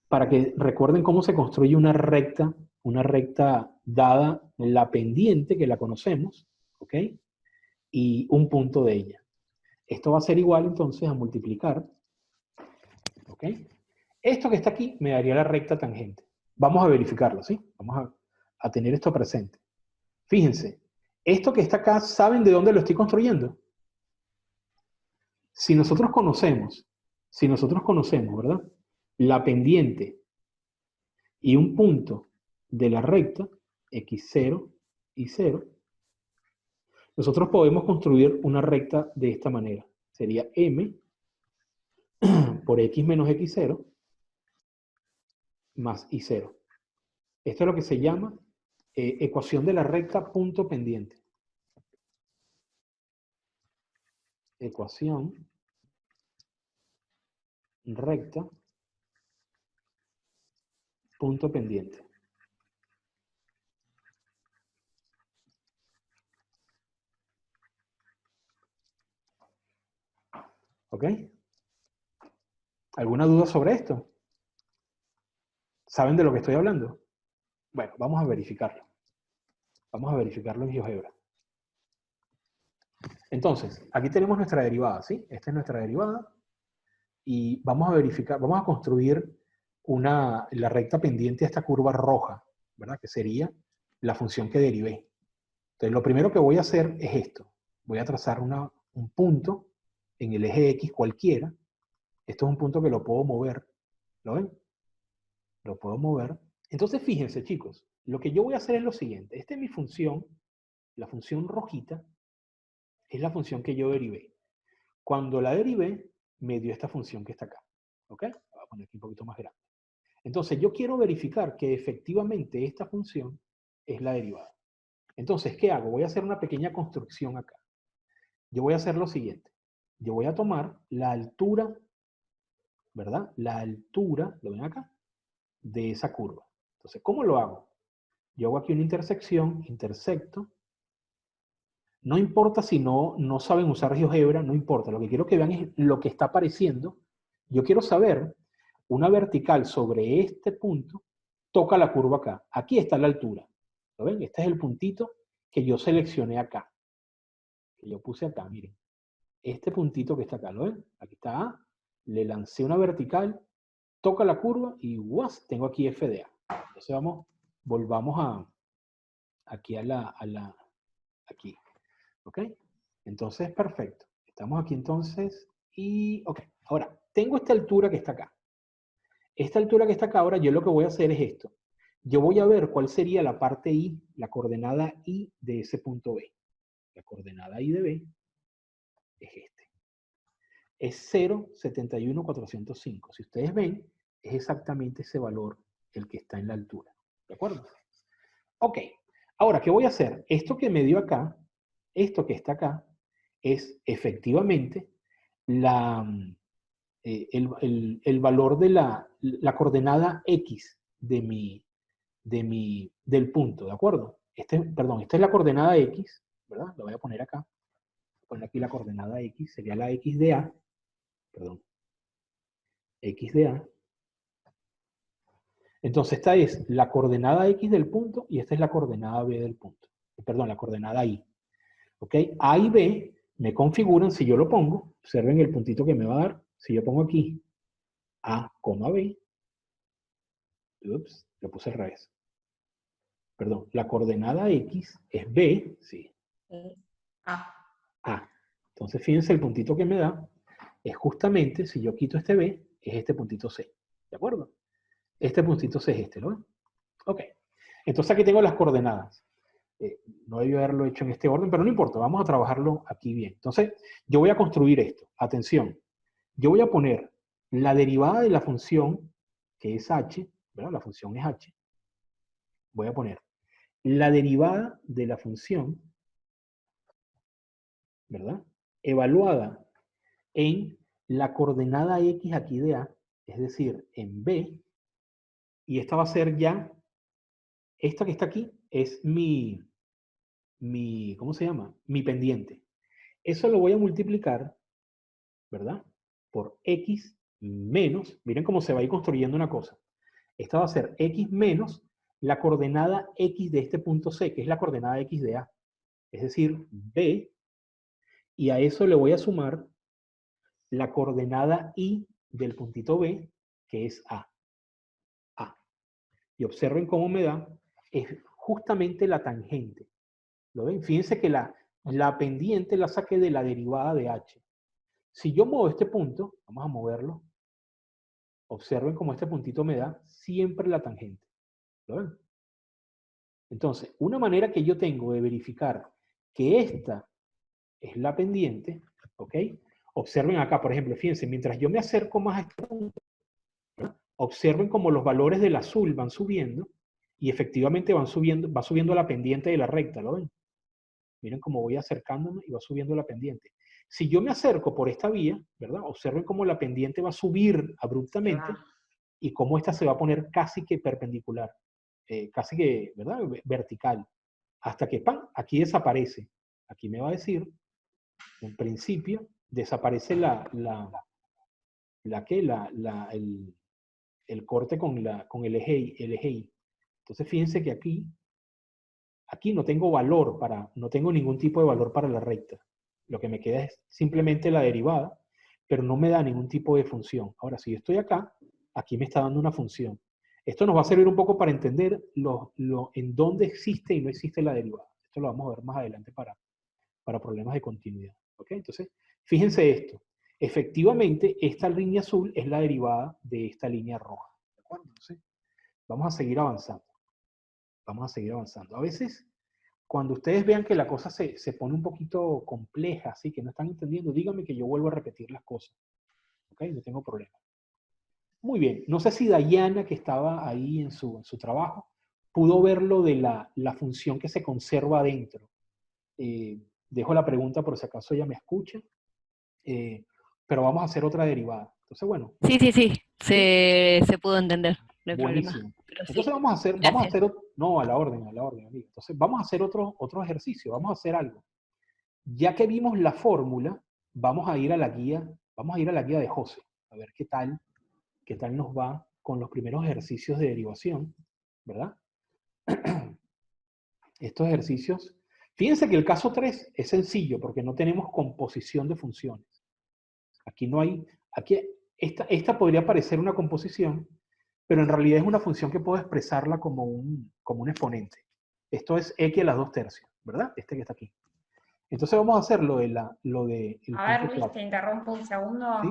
S1: Para que recuerden cómo se construye una recta dada la pendiente, que la conocemos, ¿ok? Y un punto de ella. Esto va a ser igual entonces a multiplicar, ¿ok? Esto que está aquí me daría la recta tangente. Vamos a verificarlo, ¿sí? Vamos a tener esto presente. Fíjense, esto que está acá, ¿saben de dónde lo estoy construyendo? Si nosotros conocemos, ¿verdad? La pendiente y un punto de la recta, x0 y 0, nosotros podemos construir una recta de esta manera. Sería m por x menos x0 más y0. Esto es lo que se llama ecuación de la recta punto pendiente. Ecuación recta punto pendiente. ¿Ok? ¿Alguna duda sobre esto? ¿Saben de lo que estoy hablando? Bueno, vamos a verificarlo. Vamos a verificarlo en GeoGebra. Entonces, aquí tenemos nuestra derivada, ¿sí? Esta es nuestra derivada. Y vamos a verificar, vamos a construir la recta pendiente a esta curva roja, ¿verdad? Que sería la función que derivé. Entonces, lo primero que voy a hacer es esto. Voy a trazar un punto en el eje X cualquiera. Esto es un punto que lo puedo mover. ¿Lo ven? Lo puedo mover. Entonces, fíjense, chicos. Lo que yo voy a hacer es lo siguiente. Esta es mi función. La función rojita es la función que yo derivé. Cuando la derivé, me dio esta función que está acá. ¿Ok? La voy a poner aquí un poquito más grande. Entonces, yo quiero verificar que efectivamente esta función es la derivada. Entonces, ¿qué hago? Voy a hacer una pequeña construcción acá. Yo voy a hacer lo siguiente. Yo voy a tomar la altura, ¿verdad? La altura, ¿lo ven acá? De esa curva. Entonces, ¿cómo lo hago? Yo hago aquí una intersección, intersecto. No importa si no saben usar GeoGebra, no importa. Lo que quiero que vean es lo que está apareciendo. Yo quiero saber, una vertical sobre este punto toca la curva acá. Aquí está la altura. ¿Lo ven? Este es el puntito que yo seleccioné acá. Que yo puse acá, miren. Este puntito que está acá, ¿lo ven? Aquí está A. Le lancé una vertical, toca la curva y ¡guas! Tengo aquí FDA. Entonces volvamos aquí aquí. ¿Ok? Entonces, perfecto. Estamos aquí entonces y, ok. Ahora, tengo esta altura que está acá. Esta altura que está acá, ahora yo lo que voy a hacer es esto. Yo voy a ver cuál sería la parte I, la coordenada I de ese punto B. La coordenada I de B es este. Es 0,71405. Si ustedes ven, es exactamente ese valor el que está en la altura. ¿De acuerdo? Ok. Ahora, ¿qué voy a hacer? Esto que me dio acá, esto que está acá, es efectivamente el valor de la coordenada X del punto, ¿de acuerdo? Perdón, esta es la coordenada X, ¿verdad? Lo voy a poner acá. Voy a poner aquí la coordenada X, sería la X de A, perdón, X de A. Entonces esta es la coordenada X del punto y esta es la coordenada B del punto. Perdón, la coordenada Y. ¿Ok? A y B me configuran, si yo lo pongo, observen el puntito que me va a dar, si yo pongo aquí A, B, ups, lo puse al revés. Perdón, la coordenada X es B, sí,
S5: Ah,
S1: A. Entonces fíjense, el puntito que me da es justamente, si yo quito este B, es este puntito C. ¿De acuerdo? Este puntito C es este, ¿no? Ok. Entonces aquí tengo las coordenadas. No debí haberlo hecho en este orden, pero no importa, vamos a trabajarlo aquí bien. Entonces, yo voy a construir esto. Atención, yo voy a poner la derivada de la función, que es h, ¿verdad? La función es h. Voy a poner la derivada de la función, ¿verdad? Evaluada en la coordenada x aquí de A, es decir, en B, y esta va a ser ya, esta que está aquí es ¿cómo se llama? Mi pendiente. Eso lo voy a multiplicar, ¿verdad? Por x menos, miren cómo se va a ir construyendo una cosa. Esta va a ser x menos la coordenada x de este punto C, que es la coordenada x de A. Es decir, B, y a eso le voy a sumar la coordenada y del puntito B, que es A. Y observen cómo me da, es justamente la tangente. ¿Lo ven? Fíjense que la pendiente la saqué de la derivada de h. Si yo muevo este punto, vamos a moverlo, observen cómo este puntito me da siempre la tangente. ¿Lo ven? Entonces, una manera que yo tengo de verificar que esta es la pendiente, ¿ok? Observen acá, por ejemplo, fíjense, mientras yo me acerco más a este punto, ¿verdad? Observen cómo los valores del azul van subiendo y efectivamente va subiendo la pendiente de la recta, ¿lo ven? Miren cómo voy acercándome y va subiendo la pendiente. Si yo me acerco por esta vía, ¿verdad? Observen cómo la pendiente va a subir abruptamente y cómo esta se va a poner casi que perpendicular, casi que, ¿verdad? Vertical. Hasta que, ¡pam!, aquí desaparece. Aquí me va a decir, en principio, desaparece el corte con el eje Y. Entonces fíjense que aquí no tengo no tengo ningún tipo de valor para la recta. Lo que me queda es simplemente la derivada, pero no me da ningún tipo de función. Ahora, si yo estoy acá, aquí me está dando una función. Esto nos va a servir un poco para entender en dónde existe y no existe la derivada. Esto lo vamos a ver más adelante para problemas de continuidad. ¿Ok? Entonces, fíjense esto. Efectivamente, esta línea azul es la derivada de esta línea roja. ¿De acuerdo? Entonces, vamos a seguir avanzando. Vamos a seguir avanzando. A veces, cuando ustedes vean que la cosa se pone un poquito compleja, así que no están entendiendo, díganme que yo vuelvo a repetir las cosas. ¿Ok? No tengo problema. Muy bien. No sé si Dayana, que estaba ahí en su trabajo, pudo ver lo de la función que se conserva adentro. Dejo la pregunta por si acaso ella me escucha, pero vamos a hacer otra derivada. Entonces, bueno,
S6: Sí, sí, sí,
S1: ¿sí?
S6: se pudo entender, no hay problema.
S1: Buenísimo.
S6: Pero sí,
S1: Entonces vamos a hacer,
S6: gracias.
S1: no, a la orden, amigo. Entonces vamos a hacer otro ejercicio, vamos a hacer algo. Ya que vimos la fórmula, vamos a ir a la guía de José, a ver qué tal nos va con los primeros ejercicios de derivación, ¿verdad? Estos ejercicios, fíjense que el caso 3 es sencillo porque no tenemos composición de funciones. Aquí no hay, aquí, esta podría parecer una composición, pero en realidad es una función que puedo expresarla como un exponente. Esto es x a las 2/3, ¿verdad? Este que está aquí. Entonces vamos a hacer lo de el
S5: A ver,
S1: punto
S5: Luis,
S1: 4.
S5: te interrumpo un segundo.
S1: ¿Sí?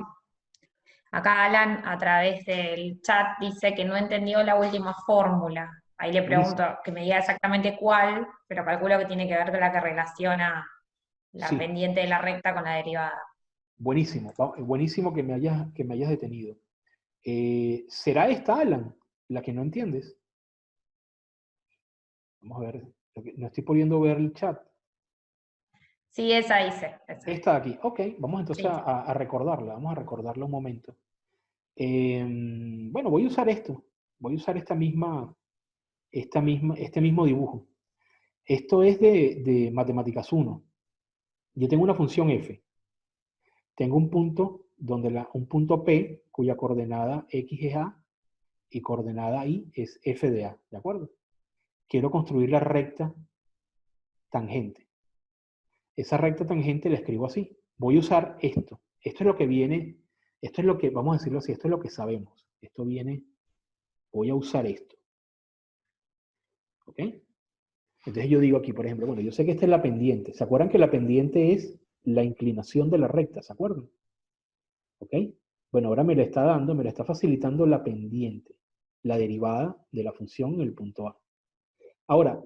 S5: Acá Alan, a través del chat, dice que no entendió la última fórmula. Ahí le
S1: Buenísimo.
S5: pregunto que me diga exactamente cuál, pero calculo que tiene que ver con la que relaciona la
S1: Sí,
S5: pendiente de la recta con la derivada.
S1: buenísimo. Buenísimo que me hayas detenido. ¿Será esta, Alan, la que no entiendes? Vamos a ver. No estoy pudiendo ver el chat.
S5: Sí, esa dice. Esa.
S1: Esta de aquí. Ok, vamos entonces
S5: Sí.
S1: a recordarla. Vamos a recordarla un momento. Bueno, voy a usar esto. Voy a usar este mismo dibujo. Esto es de Matemáticas 1. Yo tengo una función f. Tengo un punto un punto P cuya coordenada x es a y coordenada y es f de a. ¿De acuerdo? Quiero construir la recta tangente. Esa recta tangente la escribo así. Voy a usar esto. Esto es lo que viene, esto es lo que, vamos a decirlo así, esto es lo que sabemos. Esto viene, voy a usar esto. ¿Ok? Entonces yo digo aquí, por ejemplo, bueno, yo sé que esta es la pendiente. ¿Se acuerdan que la pendiente es la inclinación de la recta? ¿Se acuerdan? ¿Ok? Bueno, ahora me la está dando, me la está facilitando la pendiente, la derivada de la función en el punto A. Ahora,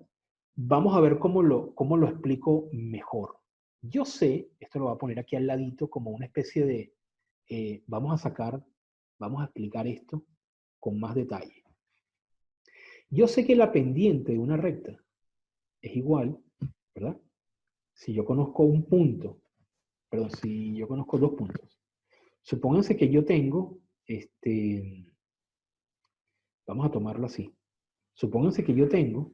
S1: vamos a ver cómo lo explico mejor. Yo sé, esto lo voy a poner aquí al ladito como una especie de, vamos a explicar esto con más detalle. Yo sé que la pendiente de una recta es igual, ¿verdad? Si yo conozco un punto, perdón, si yo conozco dos puntos. Supónganse que yo tengo, vamos a tomarlo así. Supónganse que yo tengo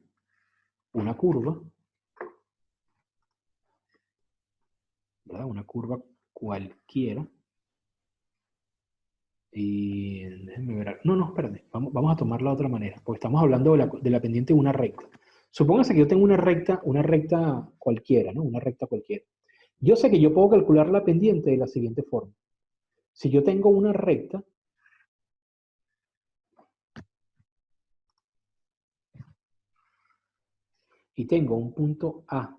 S1: una curva, ¿verdad? Una curva cualquiera. Y déjenme ver. No, espérate. Vamos a tomarla de otra manera, porque estamos hablando de la pendiente de una recta. Supóngase que yo tengo una recta cualquiera, ¿no? Una recta cualquiera. Yo sé que yo puedo calcular la pendiente de la siguiente forma. Si yo tengo una recta, y tengo un punto A,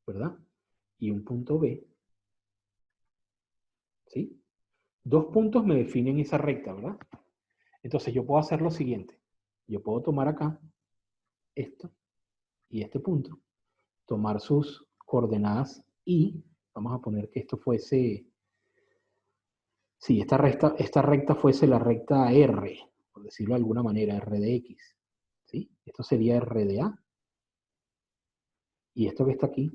S1: ¿verdad? Y un punto B, ¿sí? Dos puntos me definen esa recta, ¿verdad? Entonces yo puedo hacer lo siguiente. Yo puedo tomar acá esto y este punto, tomar sus coordenadas y vamos a poner que esto fuese, sí, esta recta fuese la recta R, por decirlo de alguna manera, R de X. ¿Sí? Esto sería R de A. Y esto que está aquí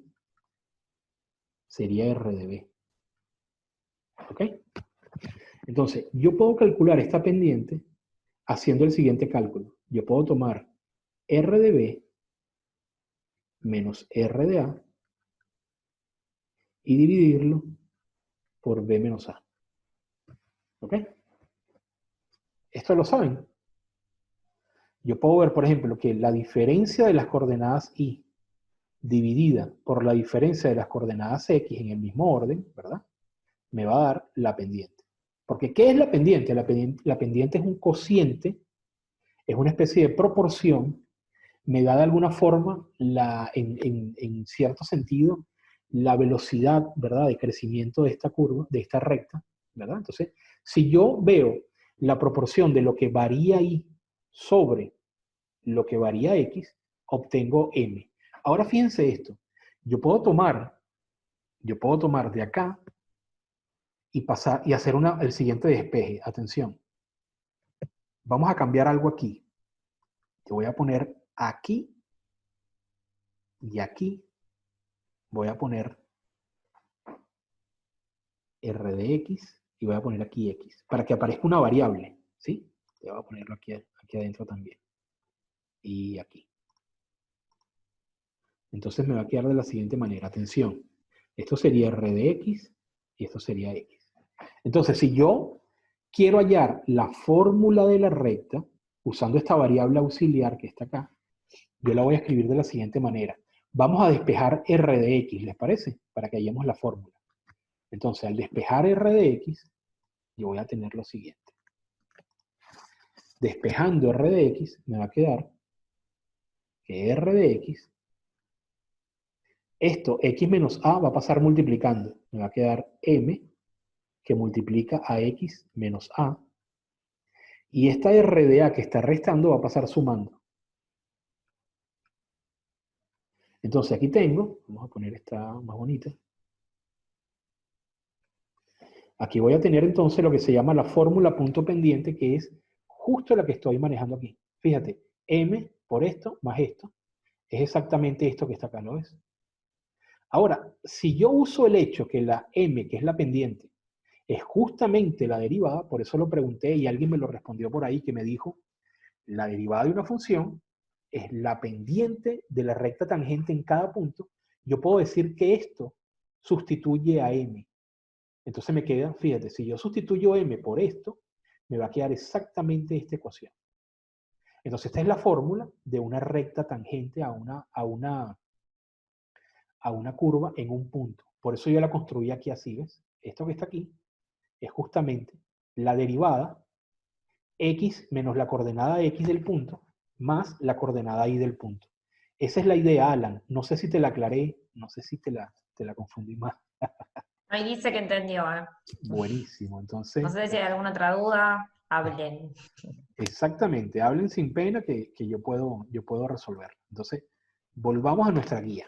S1: sería R de B. ¿Ok? Entonces, yo puedo calcular esta pendiente haciendo el siguiente cálculo. Yo puedo tomar R de B menos R de A y dividirlo por B menos A. ¿Ok? Esto lo saben. Yo puedo ver, por ejemplo, que la diferencia de las coordenadas Y dividida por la diferencia de las coordenadas X en el mismo orden, ¿verdad? Me va a dar la pendiente. Porque, ¿qué es la pendiente? La pendiente es un cociente, es una especie de proporción, me da de alguna forma, en cierto sentido, la velocidad, ¿verdad?, de crecimiento de esta curva, de esta recta, ¿verdad? Entonces, si yo veo la proporción de lo que varía Y sobre lo que varía X, obtengo M. Ahora fíjense esto, yo puedo tomar de acá y pasar y hacer el siguiente despeje. Atención. Vamos a cambiar algo aquí. Yo voy a poner aquí y aquí voy a poner R de X y voy a poner aquí X para que aparezca una variable, ¿sí? Voy a ponerlo aquí adentro también. Y aquí. Entonces me va a quedar de la siguiente manera. Atención. Esto sería R de X y esto sería X. Entonces, si yo quiero hallar la fórmula de la recta, usando esta variable auxiliar que está acá, yo la voy a escribir de la siguiente manera. Vamos a despejar R de X, ¿les parece? Para que hallemos la fórmula. Entonces, al despejar R de X, yo voy a tener lo siguiente. Despejando R de X, me va a quedar que R de X, esto, X menos A, va a pasar multiplicando. Me va a quedar M, que multiplica a X menos A. Y esta R de A que está restando va a pasar sumando. Entonces aquí tengo, vamos a poner esta más bonita. Aquí voy a tener entonces lo que se llama la fórmula punto pendiente, que es justo la que estoy manejando aquí. Fíjate, M por esto más esto, es exactamente esto que está acá, ¿lo ves? Ahora, si yo uso el hecho que la M, que es la pendiente, es justamente la derivada, por eso lo pregunté y alguien me lo respondió por ahí que me dijo, la derivada de una función es la pendiente de la recta tangente en cada punto. Yo puedo decir que esto sustituye a M. Entonces me queda, fíjate, si yo sustituyo M por esto, me va a quedar exactamente esta ecuación. Entonces esta es la fórmula de una recta tangente a una curva en un punto. Por eso yo la construí aquí así, ¿ves? Esto que está aquí es justamente la derivada x menos la coordenada x del punto más la coordenada y del punto. Esa es la idea, Alan. No sé si te la aclaré, no sé si te la confundí más.
S5: Ahí dice que entendió, ¿eh?
S1: Buenísimo, entonces...
S5: No sé si hay alguna otra duda, hablen.
S1: Exactamente, hablen sin pena que yo puedo resolver. Entonces, volvamos a nuestra guía.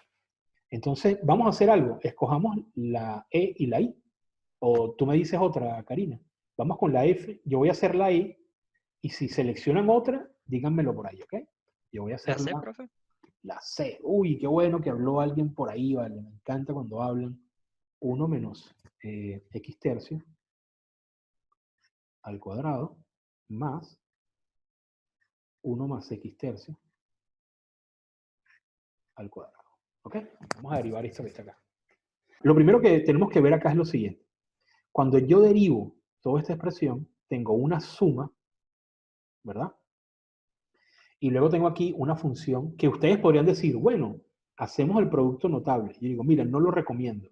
S1: Entonces, vamos a hacer algo. Escojamos la E y la I. O tú me dices otra, Karina. Vamos con la F. Yo voy a hacer la E. Y si seleccionan otra, díganmelo por ahí, ¿ok? Yo voy a hacer
S4: ¿La C, profe?
S1: la C. Uy, qué bueno que habló alguien por ahí, ¿vale? Me encanta cuando hablan. 1 menos X tercio al cuadrado más 1 más X tercio al cuadrado. ¿Ok? Vamos a derivar esto que está acá. Lo primero que tenemos que ver acá es lo siguiente. Cuando yo derivo toda esta expresión, tengo una suma, ¿verdad? Y luego tengo aquí una función que ustedes podrían decir, bueno, hacemos el producto notable. Yo digo, miren, no lo recomiendo,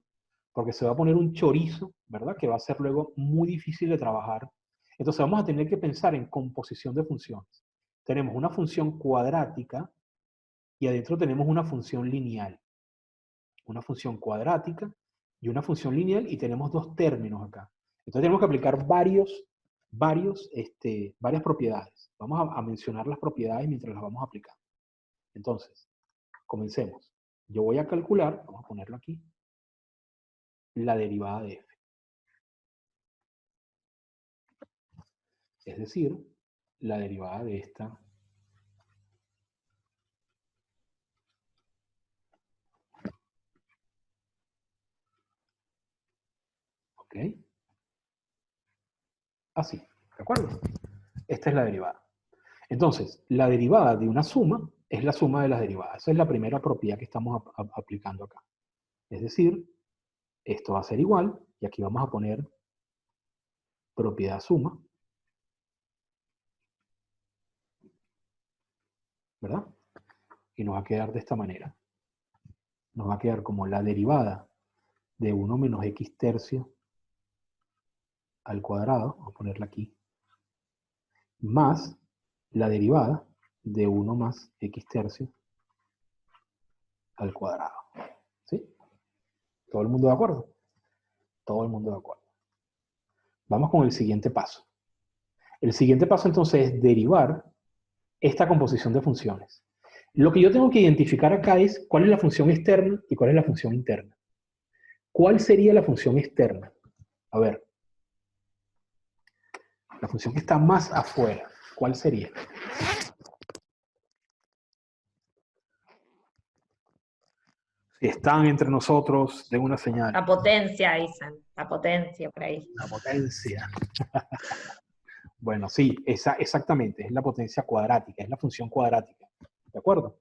S1: porque se va a poner un chorizo, ¿verdad? Que va a ser luego muy difícil de trabajar. Entonces vamos a tener que pensar en composición de funciones. Tenemos una función cuadrática y adentro tenemos una función lineal. Una función cuadrática y una función lineal y tenemos dos términos acá. Entonces tenemos que aplicar varias propiedades. Vamos a mencionar las propiedades mientras las vamos a aplicar. Entonces, comencemos. Yo voy a calcular, vamos a ponerlo aquí, la derivada de f. Es decir, la derivada de esta ¿ok? Así, ¿de acuerdo? Esta es la derivada. Entonces, la derivada de una suma es la suma de las derivadas. Esa es la primera propiedad que estamos aplicando acá. Es decir, esto va a ser igual, y aquí vamos a poner propiedad suma, ¿verdad? Y nos va a quedar de esta manera. Nos va a quedar como la derivada de 1 menos x tercio al cuadrado, vamos a ponerla aquí, más la derivada de 1 más x tercio al cuadrado. ¿Sí? ¿Todo el mundo de acuerdo? Todo el mundo de acuerdo. Vamos con el siguiente paso. El siguiente paso entonces es derivar esta composición de funciones. Lo que yo tengo que identificar acá es cuál es la función externa y cuál es la función interna. ¿Cuál sería la función externa? A ver, La función que está más afuera, ¿cuál sería? Si están entre nosotros, den una señal.
S5: La potencia, dicen. La potencia por ahí.
S1: La potencia. Bueno, sí, exactamente, es la potencia cuadrática, es la función cuadrática. ¿De acuerdo?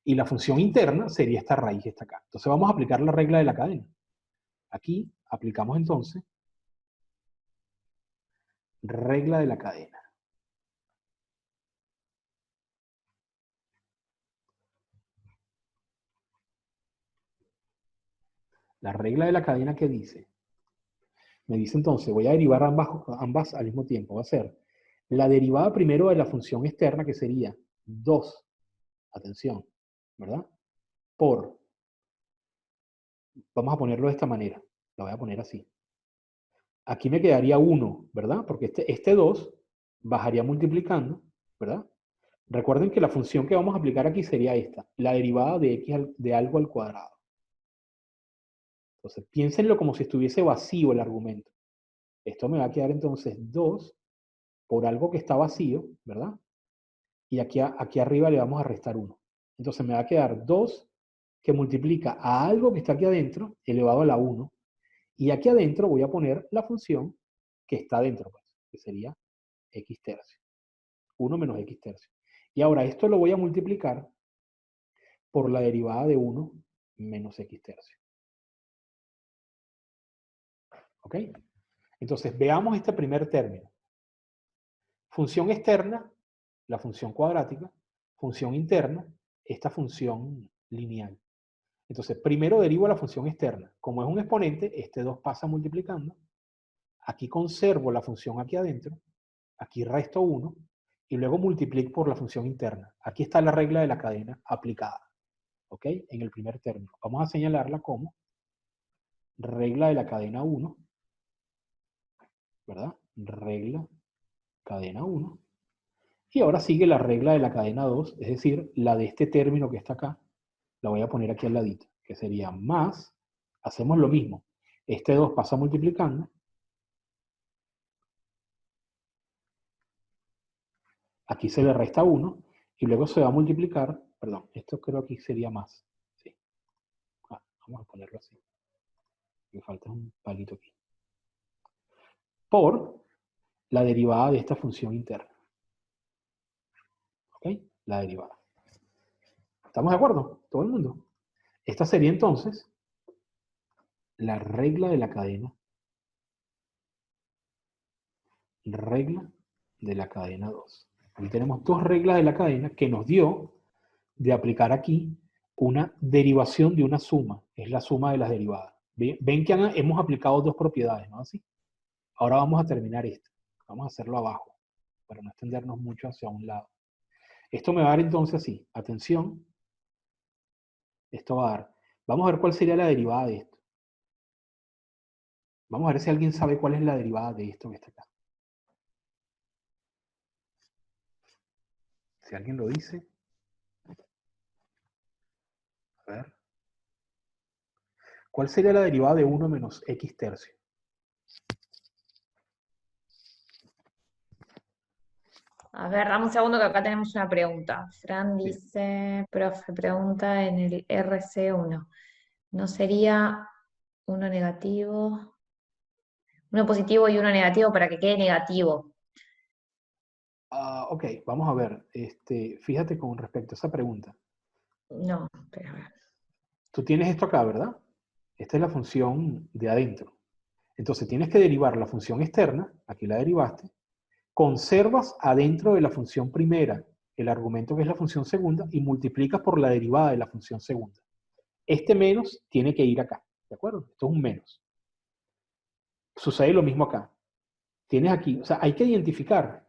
S1: Y la función interna sería esta raíz que está acá. Entonces vamos a aplicar la regla de la cadena. Aquí aplicamos entonces regla de la cadena. La regla de la cadena, ¿qué dice? Me dice entonces, voy a derivar ambas al mismo tiempo. Va a ser la derivada primero de la función externa, que sería 2, atención, ¿verdad? Por, vamos a ponerlo de esta manera, lo voy a poner así. Aquí me quedaría 1, ¿verdad? Porque este 2 bajaría multiplicando, ¿verdad? Recuerden que la función que vamos a aplicar aquí sería esta, la derivada de x de algo al cuadrado. Entonces, piénsenlo como si estuviese vacío el argumento. Esto me va a quedar entonces 2 por algo que está vacío, ¿verdad? Y aquí arriba le vamos a restar 1. Entonces me va a quedar 2 que multiplica a algo que está aquí adentro, elevado a la 1. Y aquí adentro voy a poner la función que está adentro, pues, que sería x tercio. 1 menos x tercio. Y ahora esto lo voy a multiplicar por la derivada de 1 menos x tercio. ¿Ok? Entonces, veamos este primer término. Función externa, la función cuadrática. Función interna, esta función lineal. Entonces, primero derivo la función externa. Como es un exponente, este 2 pasa multiplicando. Aquí conservo la función aquí adentro. Aquí resto 1. Y luego multiplico por la función interna. Aquí está la regla de la cadena aplicada. ¿Ok? En el primer término. Vamos a señalarla como regla de la cadena 1. ¿Verdad? Regla, cadena 1. Y ahora sigue la regla de la cadena 2, es decir, la de este término que está acá, la voy a poner aquí al ladito, que sería más, hacemos lo mismo, este 2 pasa multiplicando, aquí se le resta 1, y luego se va a multiplicar, perdón, esto creo que sería más, sí. Vamos a ponerlo así, me falta un palito aquí, por la derivada de esta función interna. ¿Ok? La derivada. ¿Estamos de acuerdo? ¿Todo el mundo? Esta sería entonces la regla de la cadena. Regla de la cadena 2. Aquí tenemos dos reglas de la cadena que nos dio de aplicar aquí una derivación de una suma. Es la suma de las derivadas. Ven que hemos aplicado dos propiedades, ¿no? Así. Ahora vamos a terminar esto. Vamos a hacerlo abajo, para no extendernos mucho hacia un lado. Esto me va a dar entonces así. Atención. Esto va a dar. Vamos a ver cuál sería la derivada de esto. Vamos a ver si alguien sabe cuál es la derivada de esto que está acá. Si alguien lo dice. A ver. ¿Cuál sería la derivada de 1 menos x tercio?
S5: A ver, dame un segundo que acá tenemos una pregunta. Fran dice, profe, pregunta en el RC1. ¿No sería uno negativo? Uno positivo y uno negativo para que quede negativo.
S1: Ok, vamos a ver. Fíjate con respecto a esa pregunta.
S5: No, espera, a ver.
S1: Tú tienes esto acá, ¿verdad? Esta es la función de adentro. Entonces tienes que derivar la función externa, aquí la derivaste, conservas adentro de la función primera el argumento que es la función segunda y multiplicas por la derivada de la función segunda. Este menos tiene que ir acá, ¿de acuerdo? Esto es un menos. Sucede lo mismo acá. Tienes aquí, o sea, hay que identificar,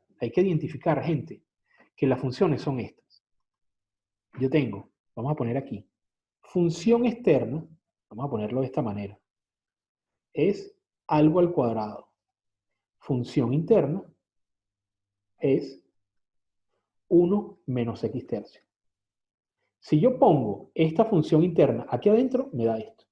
S1: gente, que las funciones son estas. Yo tengo, vamos a poner aquí, función externa, vamos a ponerlo de esta manera, es algo al cuadrado. Función interna es 1 menos x tercio. Si yo pongo esta función interna aquí adentro, me da esto.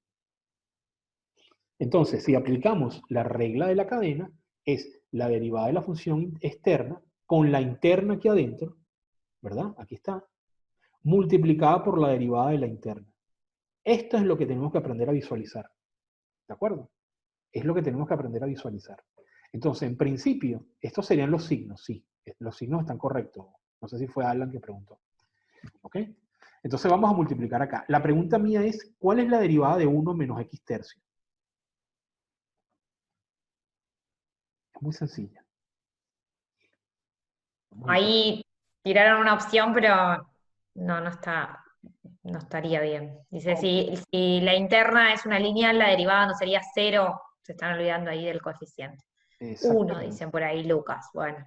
S1: Entonces, si aplicamos la regla de la cadena, es la derivada de la función externa con la interna aquí adentro, ¿verdad? Aquí está, multiplicada por la derivada de la interna. Esto es lo que tenemos que aprender a visualizar. ¿De acuerdo? Es lo que tenemos que aprender a visualizar. Entonces, en principio, estos serían los signos, sí. Los signos están correctos. No sé si fue Alan que preguntó. ¿Ok? Entonces vamos a multiplicar acá. La pregunta mía es, ¿cuál es la derivada de 1 menos x tercio? Es muy sencilla.
S5: Ahí tiraron una opción, pero no estaría bien. Dice, si la interna es una lineal, la derivada no sería 0. Se están olvidando ahí del coeficiente. 1, dicen por ahí, Lucas. Bueno.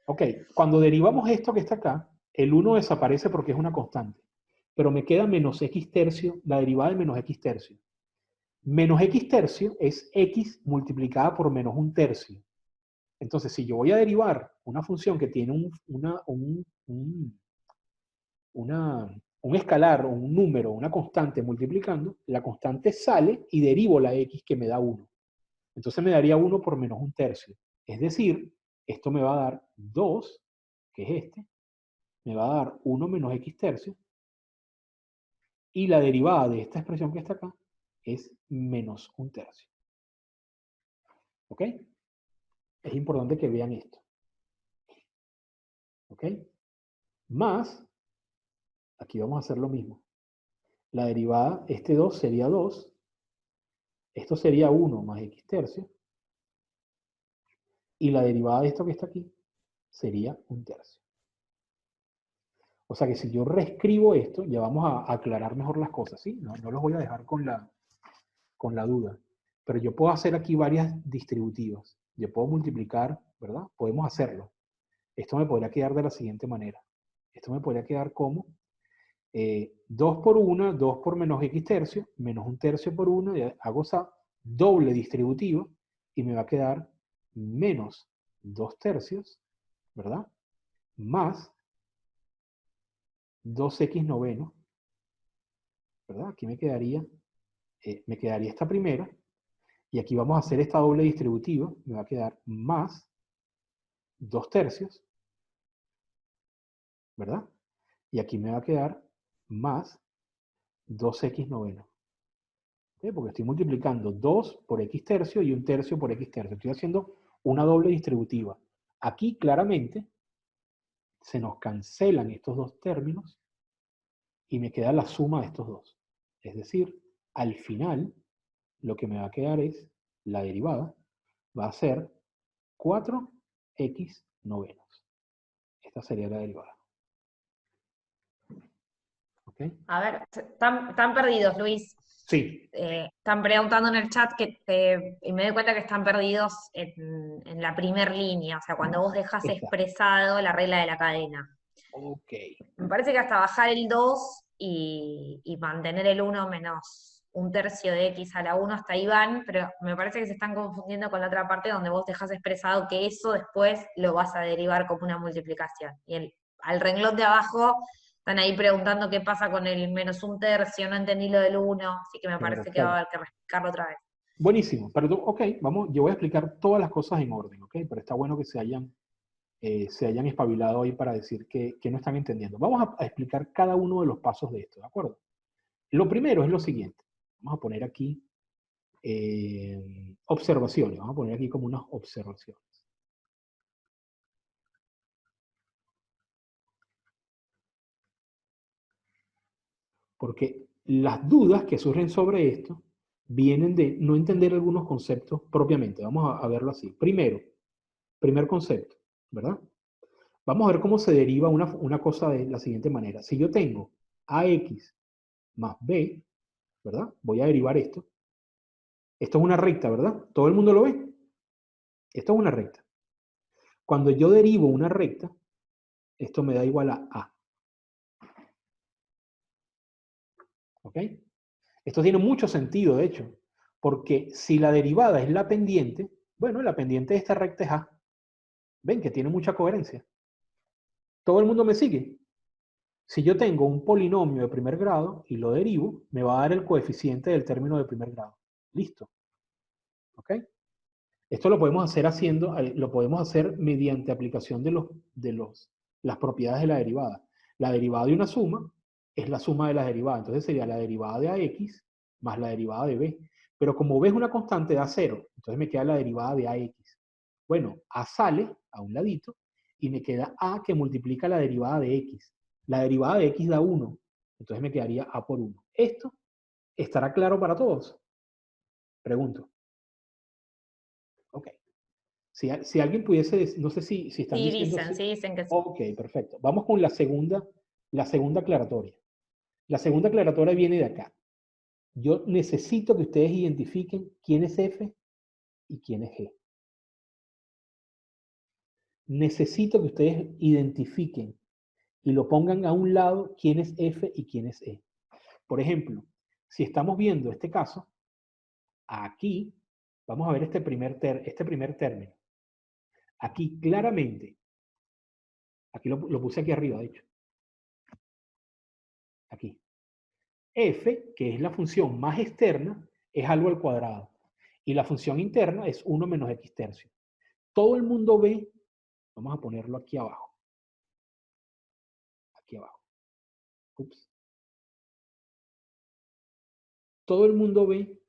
S1: Ok, cuando derivamos esto que está acá, el 1 desaparece porque es una constante. Pero me queda menos x tercio, la derivada de menos x tercio. Menos x tercio es x multiplicada por menos 1 tercio. Entonces, si yo voy a derivar una función que tiene un escalar, o un número, una constante multiplicando, la constante sale y derivo la x que me da 1. Entonces me daría 1 por menos 1 tercio. Es decir, esto me va a dar 2, que es este, me va a dar 1 menos x tercio, y la derivada de esta expresión que está acá es menos 1 tercio. ¿Ok? Es importante que vean esto. ¿Ok? Más, aquí vamos a hacer lo mismo. La derivada, este 2 sería 2, esto sería 1 más x tercio, y la derivada de esto que está aquí sería 1 tercio. O sea que si yo reescribo esto, ya vamos a aclarar mejor las cosas, ¿sí? No los voy a dejar con la duda. Pero yo puedo hacer aquí varias distributivas. Yo puedo multiplicar, ¿verdad? Podemos hacerlo. Esto me podría quedar de la siguiente manera. Esto me podría quedar como 2 por 1, 2 por menos x tercio, menos 1 tercio por 1, y hago esa doble distributiva, y me va a quedar menos 2 tercios, ¿verdad? Más 2x noveno, ¿verdad? Aquí me quedaría esta primera, y aquí vamos a hacer esta doble distributiva, me va a quedar más 2 tercios, ¿verdad? Y aquí me va a quedar más 2x noveno. ¿Okay? Porque estoy multiplicando 2 por x tercio y 1 tercio por x tercio. Estoy haciendo una doble distributiva. Aquí claramente se nos cancelan estos dos términos y me queda la suma de estos dos. Es decir, al final lo que me va a quedar es la derivada, va a ser 4x novenos. Esta sería la derivada. ¿Ok?
S5: A ver, están perdidos, Luis.
S1: Sí.
S5: Están preguntando en el chat y me doy cuenta que están perdidos en la primer línea, o sea, cuando vos dejas expresado la regla de la cadena.
S1: Ok.
S5: Me parece que hasta bajar el 2 y mantener el 1 menos 1 tercio de x a la 1, hasta ahí van, pero me parece que se están confundiendo con la otra parte donde vos dejas expresado que eso después lo vas a derivar como una multiplicación. Y al renglón de abajo están ahí preguntando qué pasa con el menos 1 tercio, no entendí lo del 1, así que me parece que va a haber que explicarlo otra vez.
S1: Buenísimo, pero ok, vamos, yo voy a explicar todas las cosas en orden, ok, pero está bueno que se hayan espabilado ahí para decir que no están entendiendo. Vamos a explicar cada uno de los pasos de esto, ¿de acuerdo? Lo primero es lo siguiente, vamos a poner aquí observaciones, vamos a poner aquí como unas observaciones. Porque las dudas que surgen sobre esto vienen de no entender algunos conceptos propiamente. Vamos a verlo así. Primero, primer concepto, ¿verdad? Vamos a ver cómo se deriva una cosa de la siguiente manera. Si yo tengo ax más b, ¿verdad? Voy a derivar esto. Esto es una recta, ¿verdad? ¿Todo el mundo lo ve? Esto es una recta. Cuando yo derivo una recta, esto me da igual a a. ¿Ok? Esto tiene mucho sentido, de hecho, porque si la derivada es la pendiente, bueno, la pendiente de esta recta es a. Ven que tiene mucha coherencia. ¿Todo el mundo me sigue? Si yo tengo un polinomio de primer grado y lo derivo, me va a dar el coeficiente del término de primer grado. Listo. ¿Ok? Esto lo podemos hacer lo podemos hacer mediante aplicación de las propiedades de la derivada. La derivada de una suma es la suma de las derivadas. Entonces sería la derivada de AX más la derivada de B. Pero como B es una constante, da 0. Entonces me queda la derivada de AX. Bueno, A sale a un ladito y me queda A que multiplica la derivada de X. La derivada de X da 1. Entonces me quedaría A por 1. ¿Esto estará claro para todos? Pregunto. Ok. Si alguien pudiese, no sé si están
S5: Sí,
S1: diciendo
S5: dicen,
S1: sí.
S5: sí, dicen que sí.
S1: Ok, perfecto. Vamos con la segunda aclaratoria. La segunda aclaratoria viene de acá. Yo necesito que ustedes identifiquen quién es F y quién es G. Necesito que ustedes identifiquen y lo pongan a un lado quién es F y quién es E. Por ejemplo, si estamos viendo este caso, aquí vamos a ver este primer término. Aquí claramente, aquí lo puse aquí arriba, de hecho. Aquí. F, que es la función más externa, es algo al cuadrado. Y la función interna es 1 menos x tercio. Todo el mundo ve, vamos a ponerlo aquí abajo. Aquí abajo. Ups. Todo el mundo ve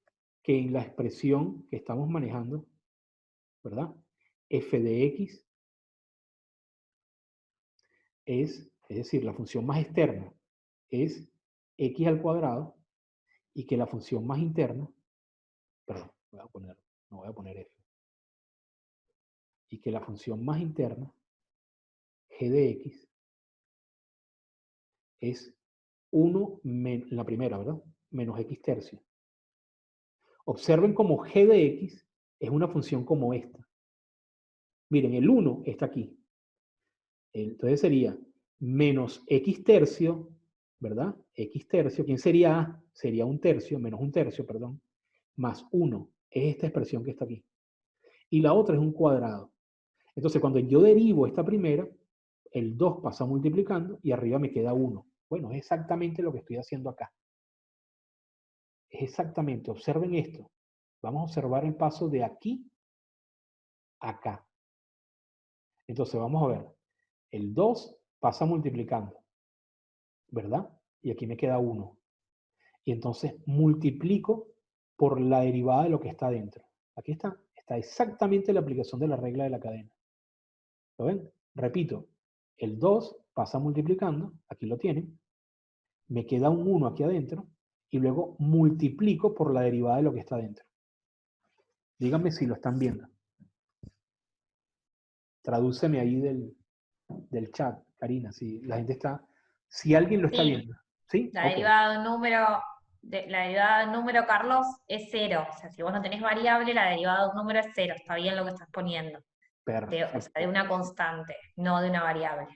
S1: que en la expresión que estamos manejando, ¿verdad? F de x es decir, la función más externa es x al cuadrado y que la función más interna, perdón, no voy a poner f, y que la función más interna, g de x, es 1, la primera, ¿verdad? Menos x tercio. Observen como g de x es una función como esta. Miren, el 1 está aquí. Entonces sería menos x tercio, ¿verdad? X tercio, ¿quién sería A? Sería un tercio, menos un tercio, perdón, más 1. Es esta expresión que está aquí. Y la otra es un cuadrado. Entonces, cuando yo derivo esta primera, el 2 pasa multiplicando y arriba me queda 1. Bueno, es exactamente lo que estoy haciendo acá. Es exactamente, observen esto. Vamos a observar el paso de aquí a acá. Entonces, vamos a ver. El 2 pasa multiplicando, ¿verdad? Y aquí me queda 1. Y entonces multiplico por la derivada de lo que está dentro. Aquí está. Está exactamente la aplicación de la regla de la cadena. ¿Lo ven? Repito. El 2 pasa multiplicando. Aquí lo tienen. Me queda un 1 aquí adentro. Y luego multiplico por la derivada de lo que está dentro. Díganme si lo están viendo. Tradúceme ahí del chat, Karina, si la gente está, si alguien lo está
S5: Sí.
S1: viendo. ¿Sí?
S5: La
S1: Ok.
S5: derivada de un número, Carlos, es 0. O sea, si vos no tenés variable, la derivada de un número es 0. Está bien lo que estás poniendo. O sea, de una constante, no de una variable.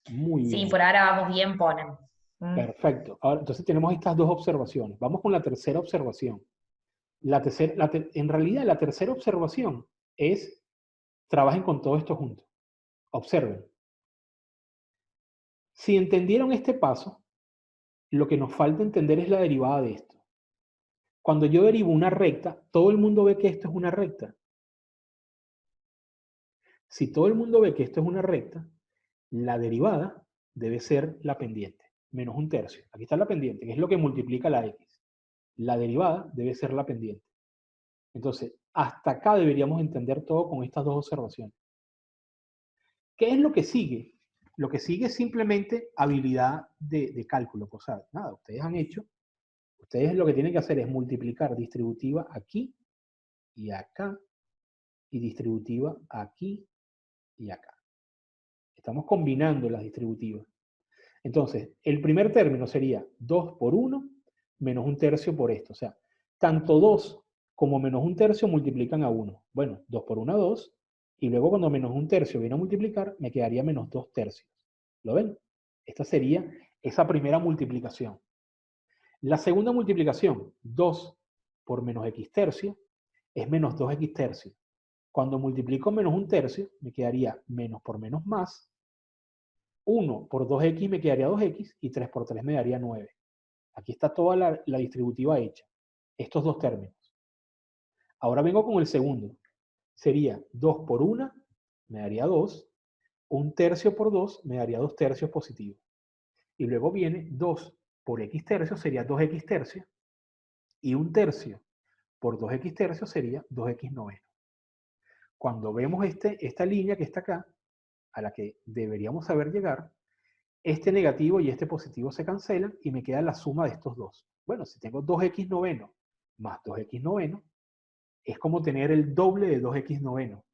S1: Muy
S5: Sí,
S1: bien.
S5: por ahora vamos bien, ponen.
S1: Perfecto. Ahora, entonces tenemos estas dos observaciones. Vamos con la tercera observación. En realidad, la tercera observación es, trabajen con todo esto junto. Observen. Si entendieron este paso, lo que nos falta entender es la derivada de esto. Cuando yo derivo una recta, todo el mundo ve que esto es una recta. Si todo el mundo ve que esto es una recta, la derivada debe ser la pendiente, menos un tercio. Aquí está la pendiente, que es lo que multiplica la x. La derivada debe ser la pendiente. Entonces, hasta acá deberíamos entender todo con estas dos observaciones. ¿Qué es lo que sigue? Lo que sigue es simplemente habilidad de cálculo. O sea, nada, ustedes lo que tienen que hacer es multiplicar distributiva aquí y acá, y distributiva aquí y acá. Estamos combinando las distributivas. Entonces, el primer término sería 2 por 1 menos un tercio por esto. O sea, tanto 2 como menos un tercio multiplican a 1. Bueno, 2 por 1, 2. Y luego cuando menos un tercio viene a multiplicar, me quedaría menos 2 tercios. ¿Lo ven? Esta sería esa primera multiplicación. La segunda multiplicación, 2 por menos x tercio, es menos 2x tercio. Cuando multiplico menos un tercio, me quedaría menos por menos más. 1 por 2x me quedaría 2x y 3 por 3 me daría 9. Aquí está toda la distributiva hecha. Estos dos términos. Ahora vengo con el segundo. sería 2 por 1, me daría 2. 1/3 por 2 me daría 2/3 positivo. Y luego viene 2 por x tercios sería 2x tercios. Y 1/3 por 2x tercios sería 2x noveno. Cuando vemos esta línea que está acá, a la que deberíamos saber llegar, este negativo y este positivo se cancelan y me queda la suma de estos dos. Bueno, si tengo 2x noveno más 2x noveno, es como tener el doble de 2x noveno.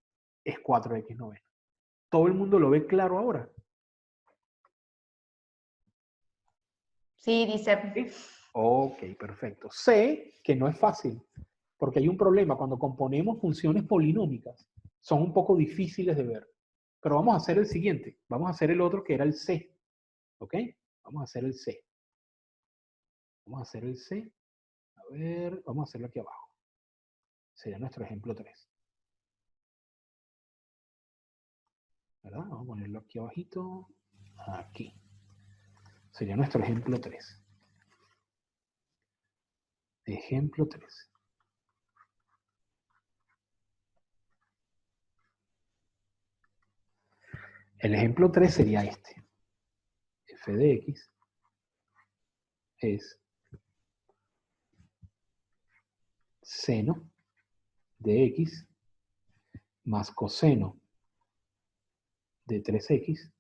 S1: Es 4x noveno. ¿Todo el mundo lo ve claro ahora?
S5: Sí, dice.
S1: ¿Sí? Ok, perfecto. Sé que no es fácil, porque hay un problema. Cuando componemos funciones polinómicas, son un poco difíciles de ver. Pero vamos a hacer el siguiente. Vamos a hacer el otro que era el C. ¿Ok? Vamos a hacer el C. Vamos a hacer el C. A ver, vamos a hacerlo aquí abajo. Sería nuestro ejemplo 3. ¿Verdad? Vamos a ponerlo aquí abajito. Aquí. Sería nuestro ejemplo 3. Ejemplo 3. El ejemplo 3 sería este. F de X es seno de X más coseno de 3X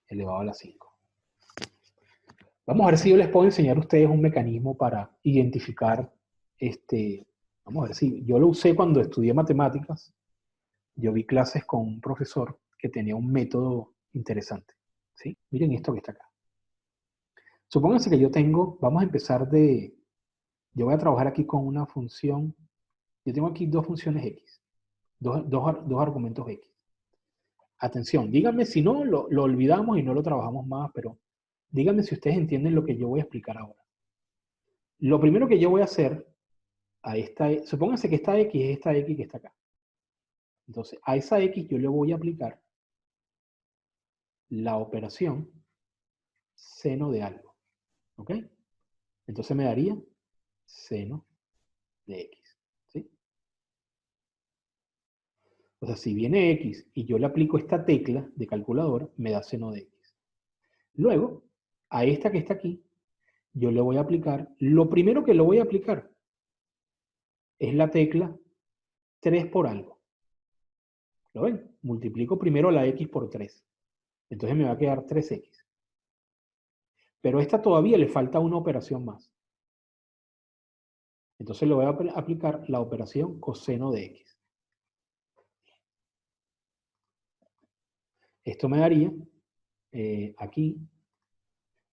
S1: elevado a la 5. Vamos a ver si yo les puedo enseñar a ustedes un mecanismo para identificar vamos a ver si yo lo usé cuando estudié matemáticas. Yo vi clases con un profesor que tenía un método interesante. ¿Sí? Miren esto que está acá. Supónganse que yo vamos a empezar yo voy a trabajar aquí con una función. Yo tengo aquí dos funciones X, dos argumentos X. Atención, díganme si no, lo olvidamos y no lo trabajamos más, pero díganme si ustedes entienden lo que yo voy a explicar ahora. Lo primero que yo voy a hacer supónganse que esta X es esta X que está acá. Entonces, a esa X yo le voy a aplicar la operación seno de algo. ¿Ok? Entonces me daría seno de X. ¿Sí? O sea, si viene X y yo le aplico esta tecla de calculadora, me da seno de X. Luego, a esta que está aquí, yo le voy a aplicar, lo primero que le voy a aplicar es la tecla 3 por algo. ¿Lo ven? Multiplico primero la X por 3. Entonces me va a quedar 3X. Pero a esta todavía le falta una operación más. Entonces le voy a aplicar la operación coseno de X. Esto me daría aquí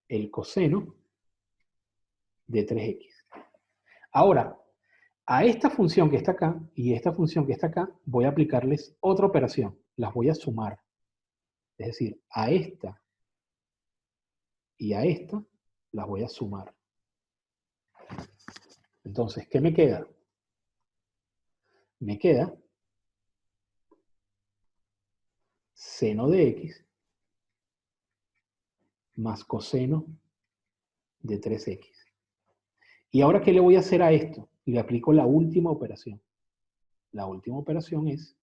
S1: el coseno de 3X. Ahora, a esta función que está acá y esta función que está acá, voy a aplicarles otra operación. Las voy a sumar. Es decir, a esta y a esta las voy a sumar. Entonces, ¿qué me queda? Me queda seno de X más coseno de 3X. ¿Y ahora qué le voy a hacer a esto? Le aplico la última operación. La última operación es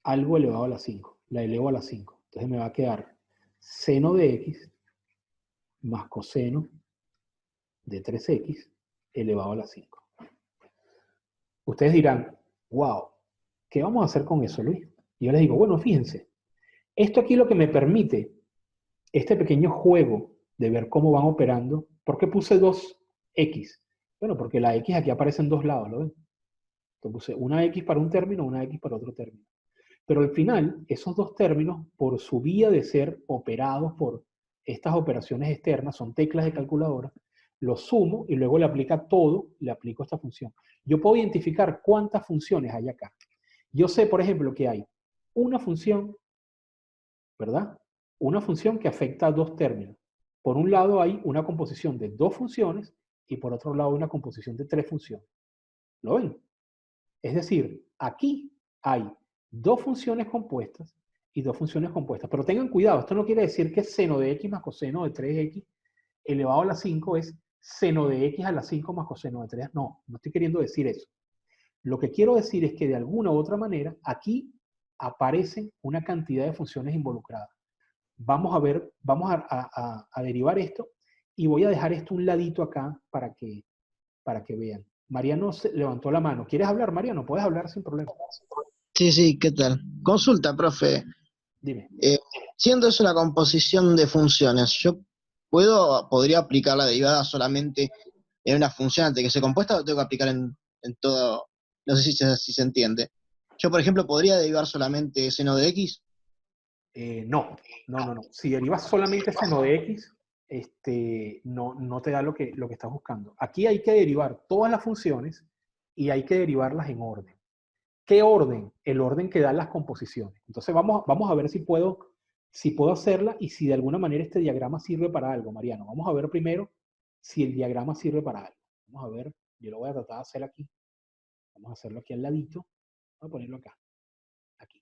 S1: algo elevado a la 5. La elevo a la 5. Entonces me va a quedar seno de X más coseno de 3X elevado a la 5. Ustedes dirán, wow, ¿qué vamos a hacer con eso, Luis? Y yo les digo, bueno, fíjense, esto aquí lo que me permite, este pequeño juego de ver cómo van operando. ¿Por qué puse 2X? Bueno, porque la X aquí aparece en dos lados, ¿lo ven? Entonces puse una X para un término, una X para otro término. Pero al final, esos dos términos, por su vía de ser operados por estas operaciones externas, son teclas de calculadora, los sumo y luego le aplico esta función. Yo puedo identificar cuántas funciones hay acá. Yo sé, por ejemplo, que hay una función, ¿verdad? Una función que afecta a dos términos. Por un lado hay una composición de dos funciones y por otro lado una composición de tres funciones. ¿Lo ven? Es decir, aquí hay dos funciones compuestas y dos funciones compuestas. Pero tengan cuidado, esto no quiere decir que seno de X más coseno de 3X elevado a la 5 es seno de x a la 5 más coseno de 3. No, no estoy queriendo decir eso. Lo que quiero decir es que de alguna u otra manera, aquí aparecen una cantidad de funciones involucradas. Vamos a ver, vamos a derivar esto, y voy a dejar esto un ladito acá para que vean. Mariano levantó la mano. ¿Quieres hablar, Mariano? Puedes hablar sin problema.
S7: Sí, sí, ¿qué tal? Consulta, profe.
S1: Dime.
S7: Siendo eso una composición de funciones, ¿yo podría aplicar la derivada solamente en una función antes de que sea compuesta o tengo que aplicar en todo? No sé si se entiende. Yo, por ejemplo, ¿podría derivar solamente seno de x?
S1: No. Si derivas solamente seno de x, no te da lo que estás buscando. Aquí hay que derivar todas las funciones y hay que derivarlas en orden. ¿Qué orden? El orden que dan las composiciones. Entonces vamos a ver si puedo hacerla y si de alguna manera este diagrama sirve para algo, Mariano. Vamos a ver primero si el diagrama sirve para algo. Vamos a ver, yo lo voy a tratar de hacer aquí. Vamos a hacerlo aquí al ladito. Voy a ponerlo acá. Aquí.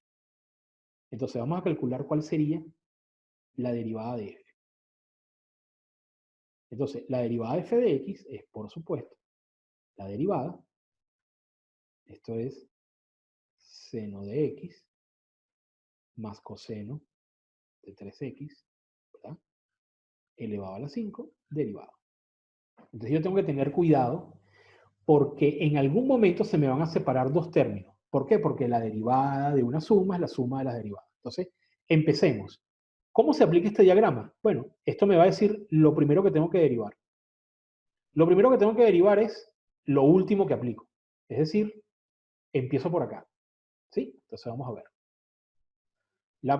S1: Entonces vamos a calcular cuál sería la derivada de f. Entonces, la derivada de f de x es, por supuesto, la derivada. Esto es seno de x más coseno de 3x, ¿verdad? Elevado a la 5, derivado. Entonces yo tengo que tener cuidado porque en algún momento se me van a separar dos términos. ¿Por qué? Porque la derivada de una suma es la suma de las derivadas. Entonces, empecemos. ¿Cómo se aplica este diagrama? Bueno, esto me va a decir lo primero que tengo que derivar. Lo primero que tengo que derivar es lo último que aplico. Es decir, empiezo por acá. ¿Sí? Entonces vamos a ver.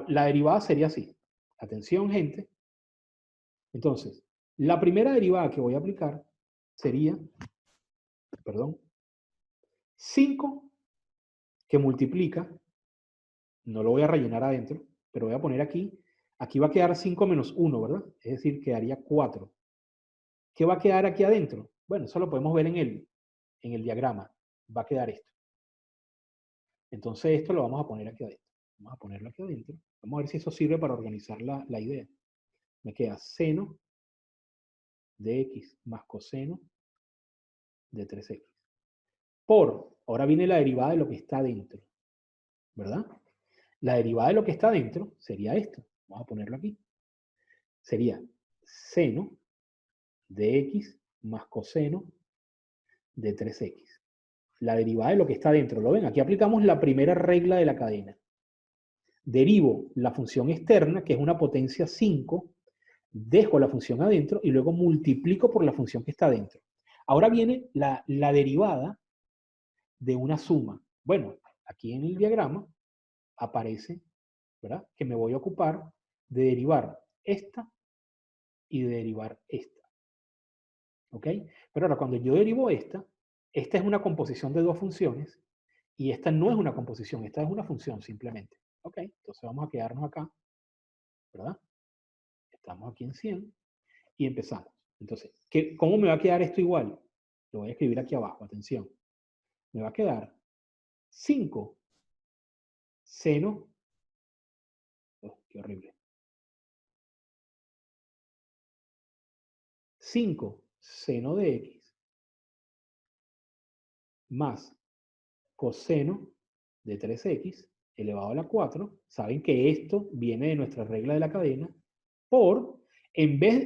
S1: La derivada sería así. Atención, gente. Entonces, la primera derivada que voy a aplicar sería, 5 que multiplica, no lo voy a rellenar adentro, pero voy a poner aquí va a quedar 5 menos 1, ¿verdad? Es decir, quedaría 4. ¿Qué va a quedar aquí adentro? Bueno, eso lo podemos ver en el diagrama. Va a quedar esto. Entonces esto lo vamos a poner aquí adentro. Vamos a ponerlo aquí adentro. Vamos a ver si eso sirve para organizar la idea. Me queda seno de x más coseno de 3x. Ahora viene la derivada de lo que está dentro, ¿verdad? La derivada de lo que está dentro sería esto. Vamos a ponerlo aquí. Sería seno de x más coseno de 3x. La derivada de lo que está dentro. ¿Lo ven? Aquí aplicamos la primera regla de la cadena. Derivo la función externa, que es una potencia 5, dejo la función adentro y luego multiplico por la función que está adentro. Ahora viene la derivada de una suma. Bueno, aquí en el diagrama aparece, ¿verdad?, que me voy a ocupar de derivar esta y de derivar esta. ¿Ok? Pero ahora, cuando yo derivo esta es una composición de dos funciones y esta no es una composición, esta es una función simplemente. ¿Ok? Entonces vamos a quedarnos acá, ¿verdad? Estamos aquí en 100 y empezamos. Entonces, ¿cómo me va a quedar esto igual? Lo voy a escribir aquí abajo, atención. Me va a quedar 5 seno, qué horrible, 5 seno de x más coseno de 3x elevado a la 4. Saben que esto viene de nuestra regla de la cadena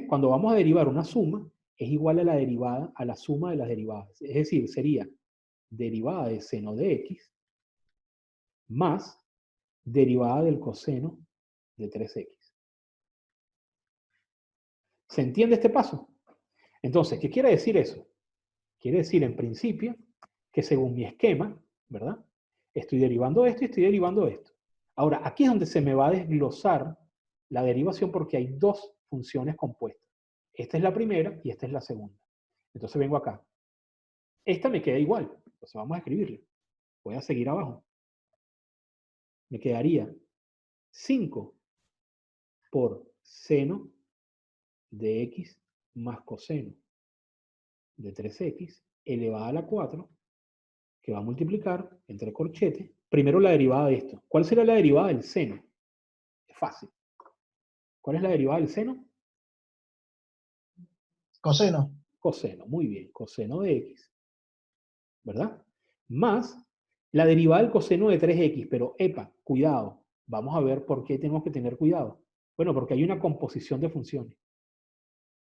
S1: cuando vamos a derivar una suma, es igual a la derivada, a la suma de las derivadas. Es decir, sería derivada de seno de x más derivada del coseno de 3x. ¿Se entiende este paso? Entonces, ¿qué quiere decir eso? Quiere decir, en principio, que según mi esquema, ¿verdad?, estoy derivando esto y estoy derivando esto. Ahora, aquí es donde se me va a desglosar la derivación porque hay dos funciones compuestas. Esta es la primera y esta es la segunda. Entonces vengo acá. Esta me queda igual. Entonces vamos a escribirle. Voy a seguir abajo. Me quedaría 5 por seno de x más coseno de 3x elevada a la 4, que va a multiplicar entre corchetes. Primero la derivada de esto. ¿Cuál será la derivada del seno? Es fácil. ¿Cuál es la derivada del seno?
S7: Coseno.
S1: coseno, muy bien, coseno de x, ¿verdad? Más la derivada del coseno de 3x, pero epa, cuidado, vamos a ver por qué tenemos que tener cuidado. Bueno, porque hay una composición de funciones.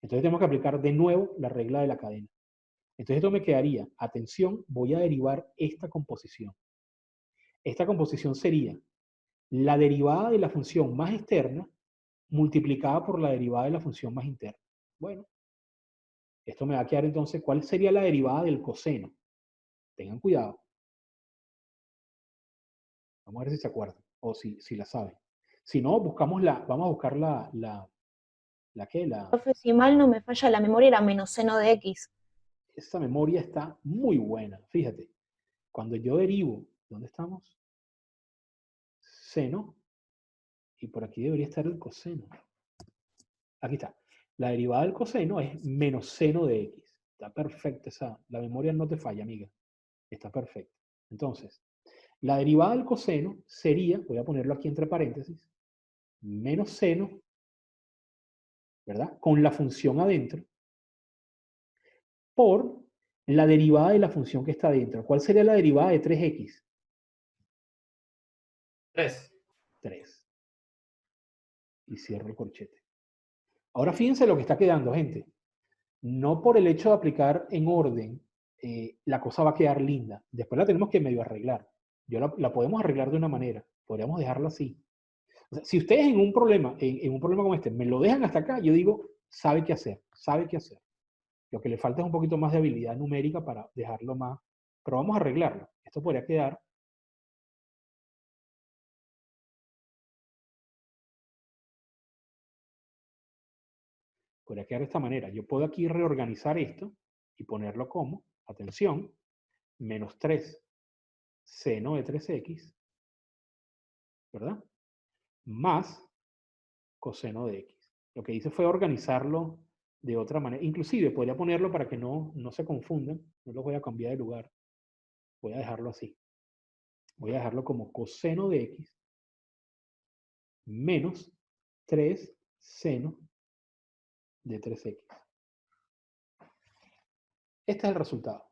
S1: Entonces tenemos que aplicar de nuevo la regla de la cadena. Entonces esto me quedaría, atención, voy a derivar esta composición. Esta composición sería la derivada de la función más externa multiplicada por la derivada de la función más interna. Bueno, esto me va a quedar entonces, ¿cuál sería la derivada del coseno? Tengan cuidado. Vamos a ver si se acuerdan, o si la saben. Si no, vamos a buscar
S8: Profe, si mal no me falla la memoria, era menos seno de x.
S1: esa memoria está muy buena. Fíjate, cuando yo derivo, ¿dónde estamos? Seno, y por aquí debería estar el coseno. Aquí está. La derivada del coseno es menos seno de x. Está perfecta esa. La memoria no te falla, amiga. Está perfecta. Entonces, la derivada del coseno sería, voy a ponerlo aquí entre paréntesis, menos seno, ¿verdad? Con la función adentro, por la derivada de la función que está adentro. ¿Cuál sería la derivada de 3x?
S2: 3.
S1: 3. Y cierro el corchete. Ahora fíjense lo que está quedando, gente. No por el hecho de aplicar en orden, la cosa va a quedar linda. Después la tenemos que medio arreglar. La podemos arreglar de una manera. Podríamos dejarla así. O sea, si ustedes en un problema como este me lo dejan hasta acá, yo digo, sabe qué hacer, sabe qué hacer. Lo que le falta es un poquito más de habilidad numérica para dejarlo más. Pero vamos a arreglarlo. Esto podría quedar. Podría quedar de esta manera. Yo puedo aquí reorganizar esto y ponerlo como, atención, menos 3 seno de 3x, ¿verdad? Más coseno de x. Lo que hice fue organizarlo de otra manera. Inclusive podría ponerlo para que no se confundan. No los voy a cambiar de lugar. Voy a dejarlo así. Voy a dejarlo como coseno de x menos 3 seno de 3x. Este es el resultado.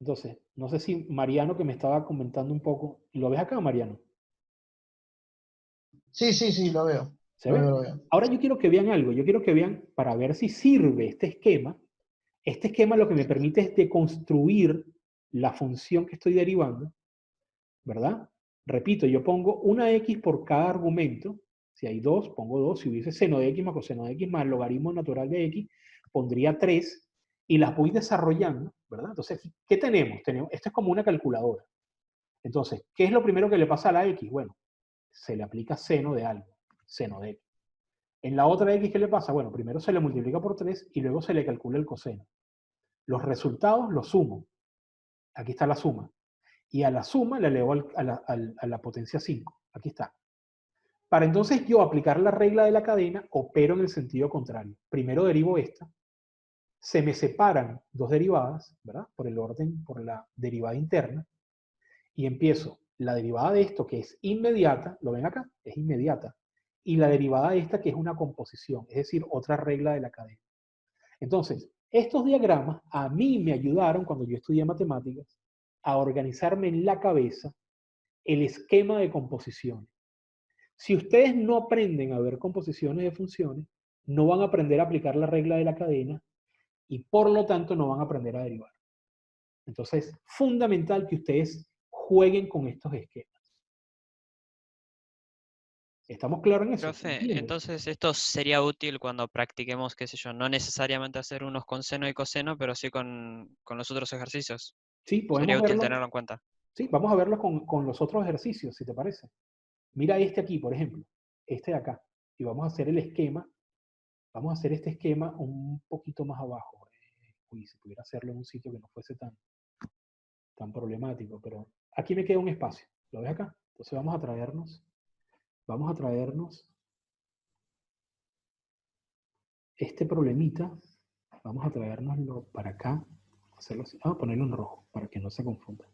S1: Entonces, no sé si Mariano, que me estaba comentando un poco, ¿lo ves acá, Mariano?
S7: Sí, lo veo.
S1: ¿Se ve?
S7: Lo veo.
S1: Ahora yo quiero que vean algo. Yo quiero que vean, para ver si sirve este esquema. Este esquema lo que me permite es deconstruir la función que estoy derivando, ¿verdad? Repito, yo pongo una x por cada argumento. Si hay 2, pongo 2. Si hubiese seno de x más coseno de x más logaritmo natural de x, pondría 3 y las voy desarrollando, ¿verdad? Entonces, ¿qué tenemos? Esto es como una calculadora. Entonces, ¿qué es lo primero que le pasa a la x? Bueno, se le aplica seno de algo, seno de x. En la otra x, ¿qué le pasa? Bueno, primero se le multiplica por 3 y luego se le calcula el coseno. Los resultados los sumo. Aquí está la suma. Y a la suma le elevo a la potencia 5. Aquí está. Para entonces yo aplicar la regla de la cadena, opero en el sentido contrario. Primero derivo esta. Se me separan dos derivadas, ¿verdad? Por el orden, por la derivada interna. Y empiezo la derivada de esto, que es inmediata, ¿lo ven acá? Es inmediata. Y la derivada de esta, que es una composición, es decir, otra regla de la cadena. Entonces, estos diagramas a mí me ayudaron, cuando yo estudié matemáticas, a organizarme en la cabeza el esquema de composiciones. Si ustedes no aprenden a ver composiciones de funciones, no van a aprender a aplicar la regla de la cadena y por lo tanto no van a aprender a derivar. Entonces, es fundamental que ustedes jueguen con estos esquemas. ¿Estamos claros en eso?
S9: Profe,
S1: ¿Entienden?
S9: entonces esto sería útil cuando practiquemos, qué sé yo, no necesariamente hacer unos con seno y coseno, pero sí con los otros ejercicios.
S1: Sí,
S9: Sería
S1: podemos
S9: útil
S1: verlo.
S9: tenerlo en cuenta.
S1: Sí, vamos a verlo con los otros ejercicios, si te parece. Mira este aquí, por ejemplo. Este de acá. Y vamos a hacer el esquema. Vamos a hacer este esquema un poquito más abajo. Uy, si pudiera hacerlo en un sitio que no fuese tan problemático, pero aquí me queda un espacio. ¿Lo ves acá? Entonces vamos a traernos este problemita. Vamos a traérnoslo para acá. Hacerlo así. Vamos a ponerlo en rojo para que no se confunda.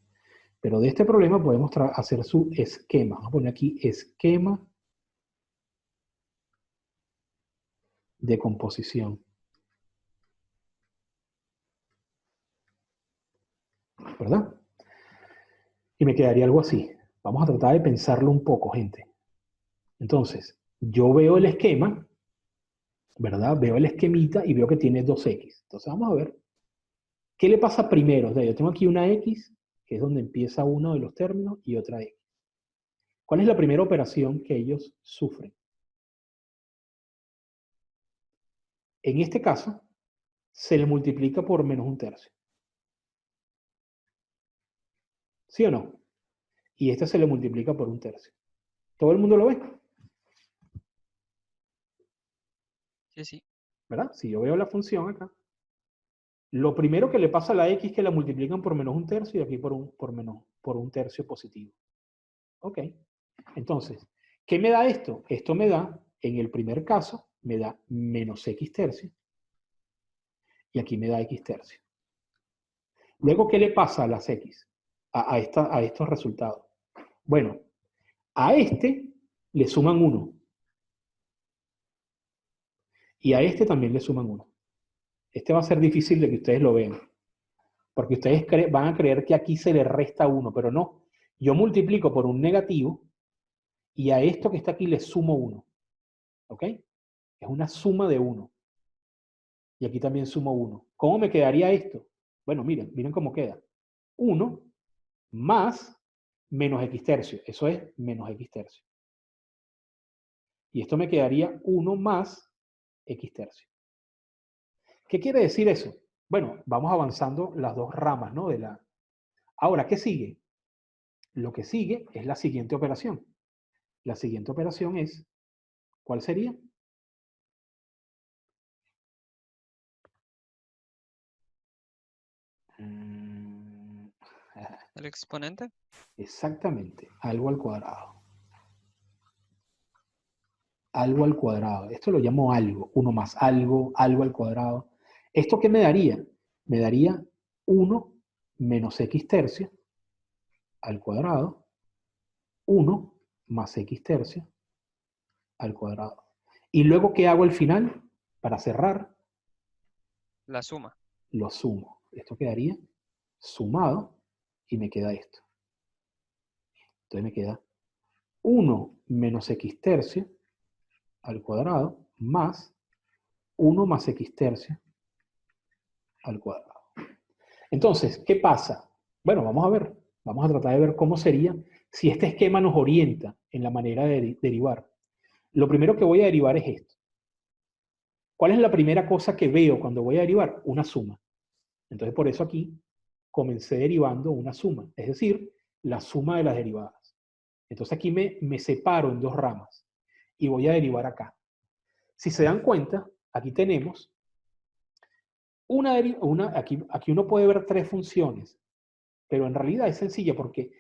S1: Pero de este problema podemos hacer su esquema. Vamos a poner aquí esquema de composición. ¿verdad? Y me quedaría algo así. Vamos a tratar de pensarlo un poco, gente. Entonces, yo veo el esquema, ¿verdad? Veo el esquemita y veo que tiene 2x. Entonces vamos a ver. ¿Qué le pasa primero? O sea, yo tengo aquí una x, que es donde empieza uno de los términos, y otra x. ¿Cuál es la primera operación que ellos sufren? En este caso, se le multiplica por menos un tercio. ¿Sí o no? Y este se le multiplica por un tercio. ¿Todo el mundo lo ve?
S9: Sí, sí.
S1: ¿Verdad? Si yo veo la función acá, lo primero que le pasa a la x es que la multiplican por menos un tercio y aquí por un tercio positivo. Ok. Entonces, ¿qué me da esto? Esto me da, en el primer caso, me da menos x tercio. Y aquí me da x tercio. Luego, ¿qué le pasa a las x? A estos resultados. Bueno, a este le suman 1. Y a este también le suman 1. Este va a ser difícil de que ustedes lo vean. Porque ustedes van a creer que aquí se le resta 1, pero no. Yo multiplico por un negativo y a esto que está aquí le sumo 1. ¿Ok? Es una suma de 1. Y aquí también sumo 1. ¿Cómo me quedaría esto? Bueno, miren cómo queda. 1 más menos x tercio. Eso es menos x tercio. Y esto me quedaría 1 más x tercio. ¿Qué quiere decir eso? Bueno, vamos avanzando las dos ramas, ¿no? Ahora, ¿qué sigue? Lo que sigue es la siguiente operación. La siguiente operación es, ¿cuál sería?
S9: ¿El exponente?
S1: Exactamente, algo al cuadrado. Algo al cuadrado. Esto lo llamo algo. 1 más algo, algo al cuadrado. ¿Esto qué me daría? Me daría 1 menos x tercio al cuadrado. 1 más x tercio al cuadrado. Y luego, ¿qué hago al final? Para cerrar,
S9: La suma.
S1: lo sumo. Esto quedaría sumado y me queda esto. Entonces me queda 1 menos x tercio al cuadrado más 1 más x tercio al cuadrado. Entonces, ¿qué pasa? Bueno, vamos a ver. Vamos a tratar de ver cómo sería si este esquema nos orienta en la manera de derivar. Lo primero que voy a derivar es esto. ¿Cuál es la primera cosa que veo cuando voy a derivar? Una suma. Entonces, por eso aquí comencé derivando una suma, es decir, la suma de las derivadas. Entonces aquí me separo en dos ramas y voy a derivar acá. Si se dan cuenta, aquí tenemos aquí uno puede ver tres funciones, pero en realidad es sencilla porque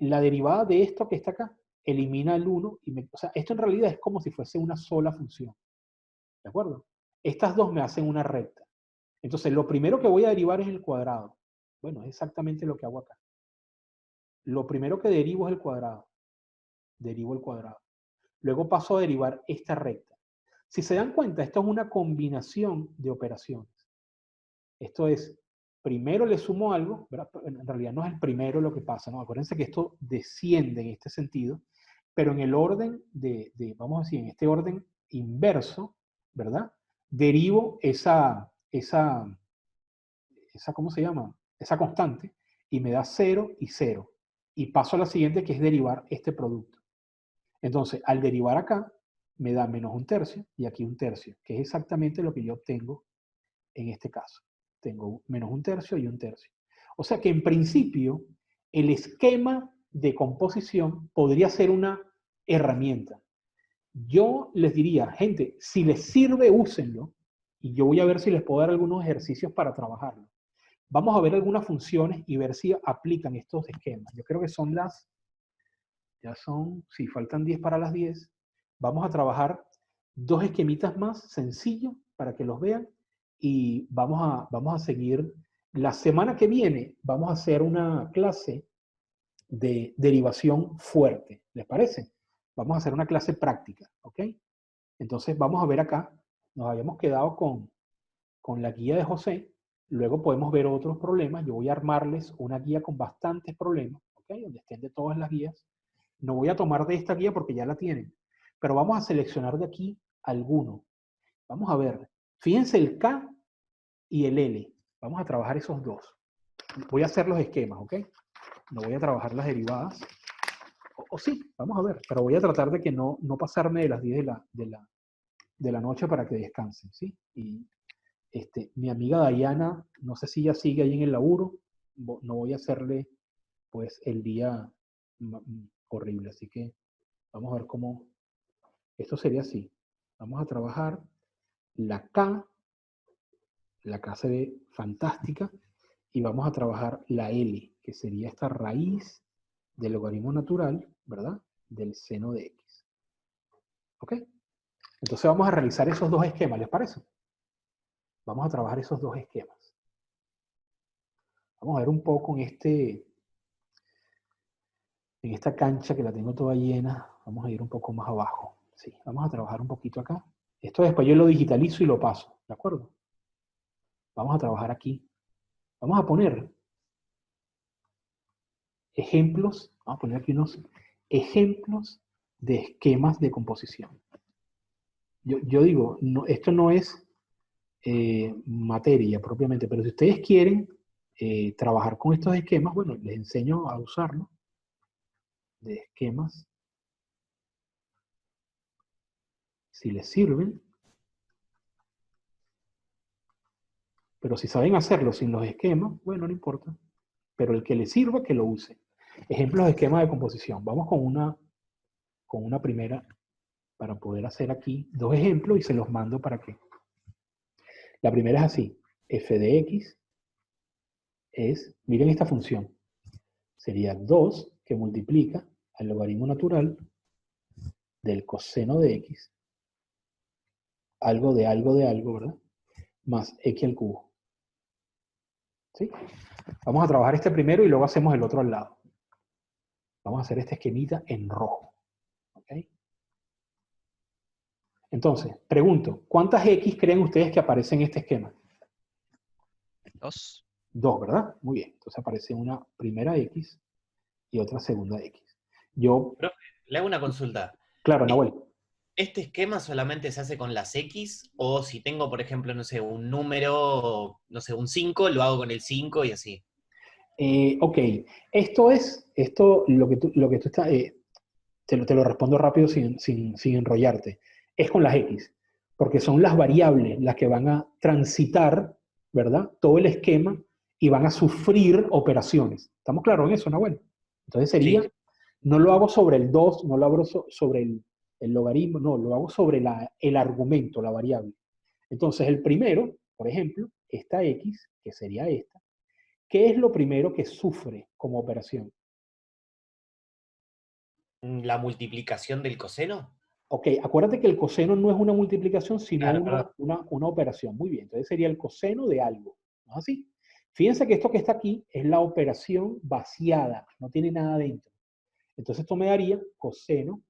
S1: la derivada de esto que está acá elimina el 1. O sea, esto en realidad es como si fuese una sola función. ¿De acuerdo? Estas dos me hacen una recta. Entonces, lo primero que voy a derivar es el cuadrado. Bueno, es exactamente lo que hago acá. Lo primero que derivo es el cuadrado. Derivo el cuadrado. Luego paso a derivar esta recta. Si se dan cuenta, esto es una combinación de operaciones. Esto es, primero le sumo algo, ¿verdad? En realidad no es el primero lo que pasa, ¿no? Acuérdense que esto desciende en este sentido, pero en el orden vamos a decir, en este orden inverso, ¿verdad? Derivo esa ¿cómo se llama? Esa constante, y me da 0 y 0. Y paso a la siguiente, que es derivar este producto. Entonces, al derivar acá, me da menos un tercio y aquí un tercio, que es exactamente lo que yo obtengo en este caso. Tengo menos un tercio y un tercio. O sea que en principio, el esquema de composición podría ser una herramienta. Yo les diría, gente, si les sirve, úsenlo, y yo voy a ver si les puedo dar algunos ejercicios para trabajarlo. Vamos a ver algunas funciones y ver si aplican estos esquemas. Yo creo que son sí, faltan 10 para las 10. Vamos a trabajar dos esquemitas más sencillos para que los vean y vamos a seguir. La semana que viene vamos a hacer una clase de derivación fuerte. ¿Les parece? Vamos a hacer una clase práctica, ¿ok? Entonces vamos a ver acá. Nos habíamos quedado con la guía de José. Luego podemos ver otros problemas. Yo voy a armarles una guía con bastantes problemas, ¿ok? Donde estén de todas las guías. No voy a tomar de esta guía porque ya la tienen, pero vamos a seleccionar de aquí alguno. Vamos a ver. Fíjense el K y el L. Vamos a trabajar esos dos. Voy a hacer los esquemas, ¿ok? No voy a trabajar las derivadas. O sí, vamos a ver. Pero voy a tratar de que no pasarme de las 10 de la noche para que descansen, ¿sí? Y mi amiga Dayana, no sé si ella sigue ahí en el laburo. No voy a hacerle, pues, el día horrible. Así que vamos a ver cómo... Esto sería así. Vamos a trabajar la K se ve fantástica, y vamos a trabajar la L, que sería esta raíz del logaritmo natural, ¿verdad? Del seno de X. ¿Ok? Entonces vamos a realizar esos dos esquemas, ¿les parece? Vamos a trabajar esos dos esquemas. Vamos a ver un poco en esta cancha que la tengo toda llena. Vamos a ir un poco más abajo. Sí, vamos a trabajar un poquito acá. Esto después yo lo digitalizo y lo paso, ¿de acuerdo? Vamos a trabajar aquí. Vamos a poner ejemplos, vamos a poner aquí unos ejemplos de esquemas de composición. Yo digo, no, esto no es materia propiamente, pero si ustedes quieren trabajar con estos esquemas, bueno, les enseño a usarlo, de esquemas, si les sirven, pero si saben hacerlo sin los esquemas, bueno, no importa, pero el que les sirva, que lo use. Ejemplos de esquemas de composición. Vamos con una primera, para poder hacer aquí dos ejemplos y se los mando para que... La primera es así. F de X es, miren esta función, sería 2 que multiplica al logaritmo natural del coseno de X, algo de algo de algo, ¿verdad? Más X al cubo. ¿Sí? Vamos a trabajar este primero y luego hacemos el otro al lado. Vamos a hacer este esquemita en rojo. ¿Ok? Entonces, pregunto, ¿cuántas X creen ustedes que aparecen en este esquema?
S9: 2.
S1: 2, ¿verdad? Muy bien. Entonces aparece una primera X y otra segunda X. Yo,
S2: Profe, le hago una consulta.
S1: claro, Nahuel.
S2: ¿Este esquema solamente se hace con las X? O si tengo, por ejemplo, no sé, un número, no sé, un 5, lo hago con el 5 y así.
S1: Ok, esto lo que tú estás, te lo respondo rápido sin enrollarte. Es con las X, porque son las variables las que van a transitar, ¿verdad? Todo el esquema y van a sufrir operaciones. ¿Estamos claros en eso, Nahuel? Entonces sería,
S2: Sí.
S1: no lo hago sobre el 2, no lo hago sobre el logaritmo, no, lo hago sobre el argumento, la variable. Entonces el primero, por ejemplo, esta X, que sería esta, ¿qué es lo primero que sufre como operación?
S2: ¿La multiplicación del coseno?
S1: Ok, acuérdate que el coseno no es una multiplicación, sino
S2: Claro, perdón.
S1: una operación. Muy bien, entonces sería el coseno de algo. ¿No es así? Fíjense que esto que está aquí es la operación vaciada, no tiene nada dentro. Entonces esto me daría coseno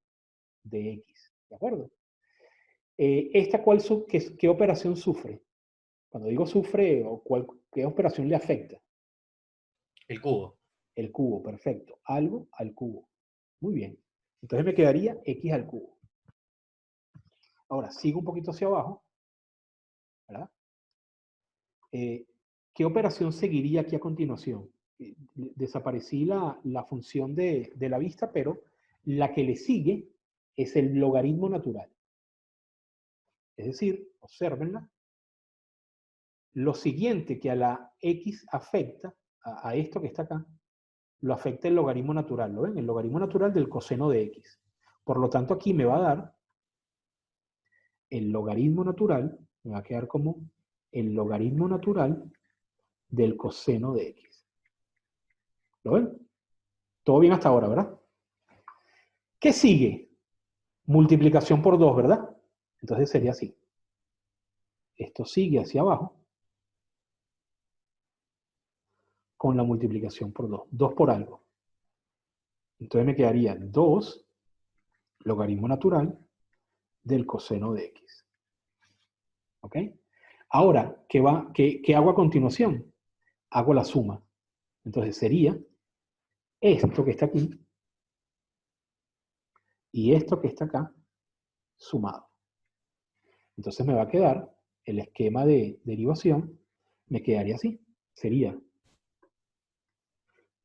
S1: de X. ¿De acuerdo? ¿Qué operación sufre? Cuando digo sufre, ¿qué operación le afecta?
S2: El cubo.
S1: El cubo, perfecto. Algo al cubo. Muy bien. Entonces me quedaría X al cubo. Ahora, sigo un poquito hacia abajo, ¿verdad? ¿Qué operación seguiría aquí a continuación? Desaparecí la función de la vista, pero la que le sigue es el logaritmo natural. Es decir, obsérvenla. Lo siguiente que a la X afecta, a esto que está acá, lo afecta el logaritmo natural. ¿Lo ven? El logaritmo natural del coseno de X. Por lo tanto, aquí me va a dar el logaritmo natural, me va a quedar como el logaritmo natural del coseno de X. ¿Lo ven? Todo bien hasta ahora, ¿verdad? ¿Qué sigue? Multiplicación por 2, ¿verdad? Entonces sería así. Esto sigue hacia abajo con la multiplicación por 2. 2 por algo. Entonces me quedaría 2 logaritmo natural del coseno de X. ¿Ok? Ahora, ¿qué hago a continuación? Hago la suma. Entonces sería esto que está aquí y esto que está acá sumado. Entonces me va a quedar el esquema de derivación, me quedaría así. Sería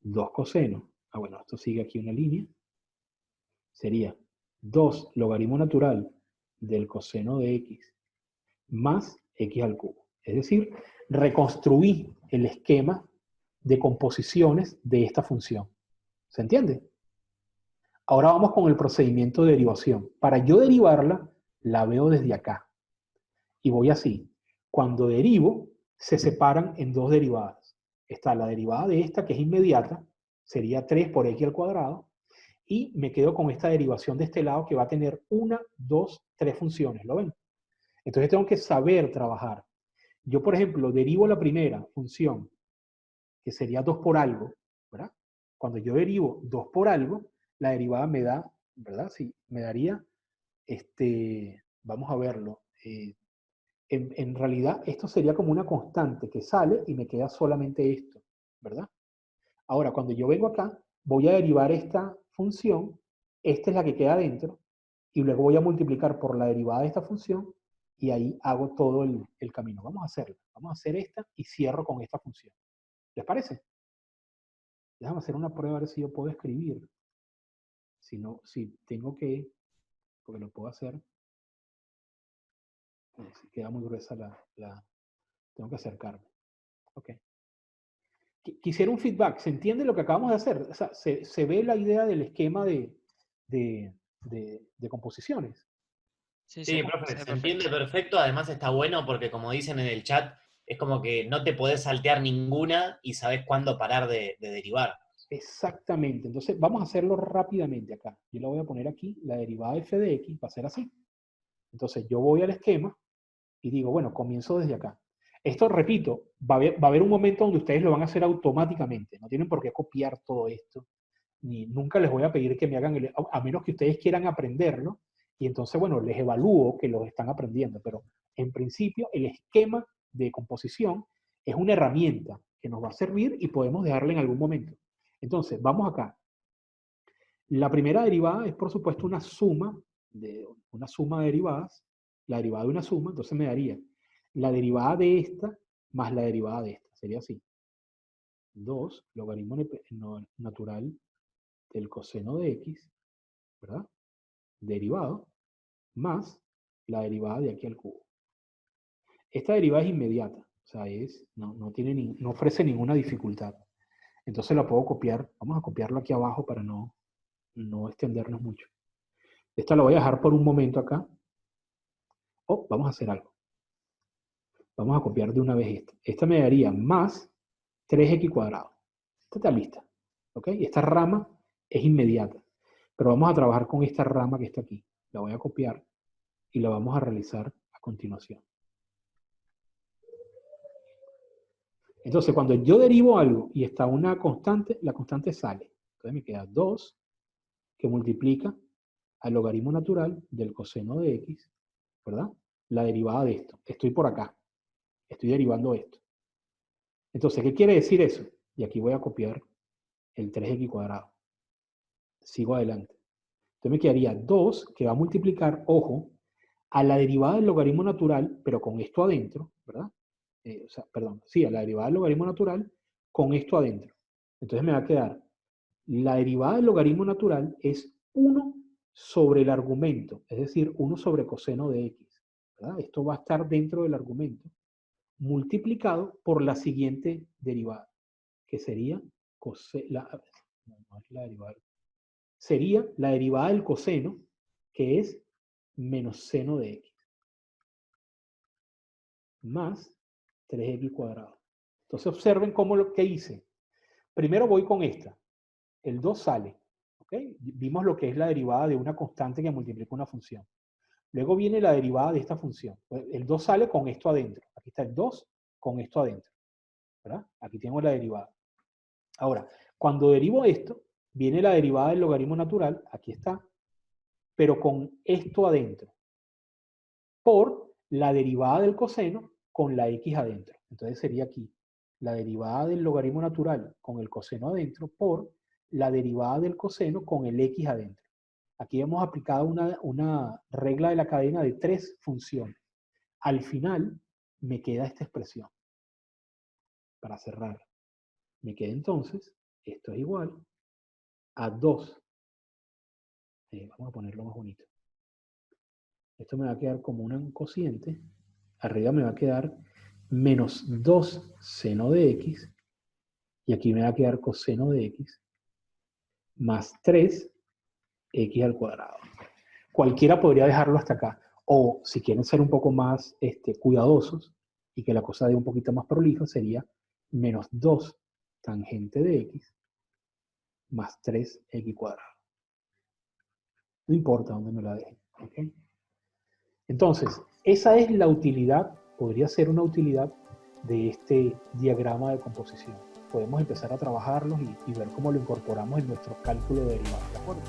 S1: 2 cosenos. Ah, bueno, esto sigue aquí una línea. Sería 2 logaritmo natural del coseno de x más x al cubo. Es decir, reconstruí el esquema de composiciones de esta función. ¿Se entiende? Ahora vamos con el procedimiento de derivación. Para yo derivarla, la veo desde acá. Y voy así. Cuando derivo, se separan en dos derivadas. Está la derivada de esta, que es inmediata, sería 3 por x al cuadrado, y me quedo con esta derivación de este lado que va a tener 1, 2, 3 funciones. ¿Lo ven? Entonces tengo que saber trabajar. Yo, por ejemplo, derivo la primera función, que sería 2 por algo, ¿verdad? Cuando yo derivo 2 por algo, la derivada me da, ¿verdad? Sí, me daría, vamos a verlo. En realidad, esto sería como una constante que sale y me queda solamente esto, ¿verdad? Ahora, cuando yo vengo acá, voy a derivar esta función, esta es la que queda dentro, y luego voy a multiplicar por la derivada de esta función, y ahí hago todo el camino. Vamos a hacerlo. Vamos a hacer esta y cierro con esta función. ¿Les parece? Déjame hacer una prueba a ver si yo puedo escribir. Si no, si tengo que, porque lo puedo hacer. Si queda muy gruesa tengo que acercarme. Ok. Quisiera un feedback. ¿Se entiende lo que acabamos de hacer? O sea, ¿se ve la idea del esquema de composiciones?
S9: Sí,
S2: Sí,
S9: sí,
S2: profe,
S9: se ve
S2: se entiende
S9: perfecto.
S2: perfecto. Además está bueno porque, como dicen en el chat, es como que no te podés saltear ninguna y sabés cuándo parar de derivar.
S1: Exactamente. Entonces, vamos a hacerlo rápidamente acá. Yo la voy a poner aquí. La derivada f de x va a ser así. Entonces, yo voy al esquema y digo, bueno, comienzo desde acá. Esto, repito, va a haber un momento donde ustedes lo van a hacer automáticamente. No tienen por qué copiar todo esto. Ni nunca les voy a pedir que me hagan, a menos que ustedes quieran aprenderlo. Y entonces, bueno, les evalúo que lo están aprendiendo. Pero en principio, el esquema de composición es una herramienta que nos va a servir y podemos dejarla en algún momento. Entonces, vamos acá. La primera derivada es, por supuesto, una suma de derivadas, la derivada de una suma, entonces me daría la derivada de esta más la derivada de esta. Sería así. 2 logaritmo natural del coseno de x, ¿verdad? Derivado, más la derivada de aquí al cubo. Esta derivada es inmediata, o sea, no ofrece ninguna dificultad. Entonces la puedo copiar, vamos a copiarlo aquí abajo para no extendernos mucho. Esta la voy a dejar por un momento acá. Vamos a hacer algo. Vamos a copiar de una vez esta. Esta me daría más 3x cuadrado. Esta está lista. ¿Ok? Esta rama es inmediata. Pero vamos a trabajar con esta rama que está aquí. La voy a copiar y la vamos a realizar a continuación. Entonces, cuando yo derivo algo y está una constante, la constante sale. Entonces me queda 2 que multiplica al logaritmo natural del coseno de x, ¿verdad? La derivada de esto. Estoy por acá. Estoy derivando esto. Entonces, ¿qué quiere decir eso? Y aquí voy a copiar el 3x cuadrado. Sigo adelante. Entonces me quedaría 2 que va a multiplicar, ojo, a la derivada del logaritmo natural, pero con esto adentro, ¿verdad? A la derivada del logaritmo natural con esto adentro. Entonces me va a quedar, la derivada del logaritmo natural es 1 sobre el argumento, es decir, 1 sobre coseno de x, ¿verdad? Esto va a estar dentro del argumento, multiplicado por la siguiente derivada, que sería sería la derivada del coseno, que es menos seno de x, más 3x cuadrado. Entonces observen cómo lo que hice. Primero voy con esta. El 2 sale. ¿Ok? Vimos lo que es la derivada de una constante que multiplica una función. Luego viene la derivada de esta función. El 2 sale con esto adentro. Aquí está el 2 con esto adentro. ¿Verdad? Aquí tengo la derivada. Ahora, cuando derivo esto, viene la derivada del logaritmo natural. Aquí está. Pero con esto adentro. Por la derivada del coseno con la x adentro. Entonces sería aquí la derivada del logaritmo natural con el coseno adentro por la derivada del coseno con el x adentro. Aquí hemos aplicado una regla de la cadena de 3 funciones. Al final me queda esta expresión. Para cerrar, me queda entonces, esto es igual a 2. Vamos a ponerlo más bonito. Esto me va a quedar como un cociente. Arriba me va a quedar menos 2 seno de x. Y aquí me va a quedar coseno de x más 3 x al cuadrado. Cualquiera podría dejarlo hasta acá. O si quieren ser un poco más cuidadosos y que la cosa dé un poquito más prolija, sería menos 2 tangente de x más 3x cuadrado. No importa dónde me la dejen. ¿Okay? Entonces, esa es la utilidad, podría ser una utilidad de este diagrama de composición. Podemos empezar a trabajarlos y ver cómo lo incorporamos en nuestro cálculo de derivadas. ¿De acuerdo?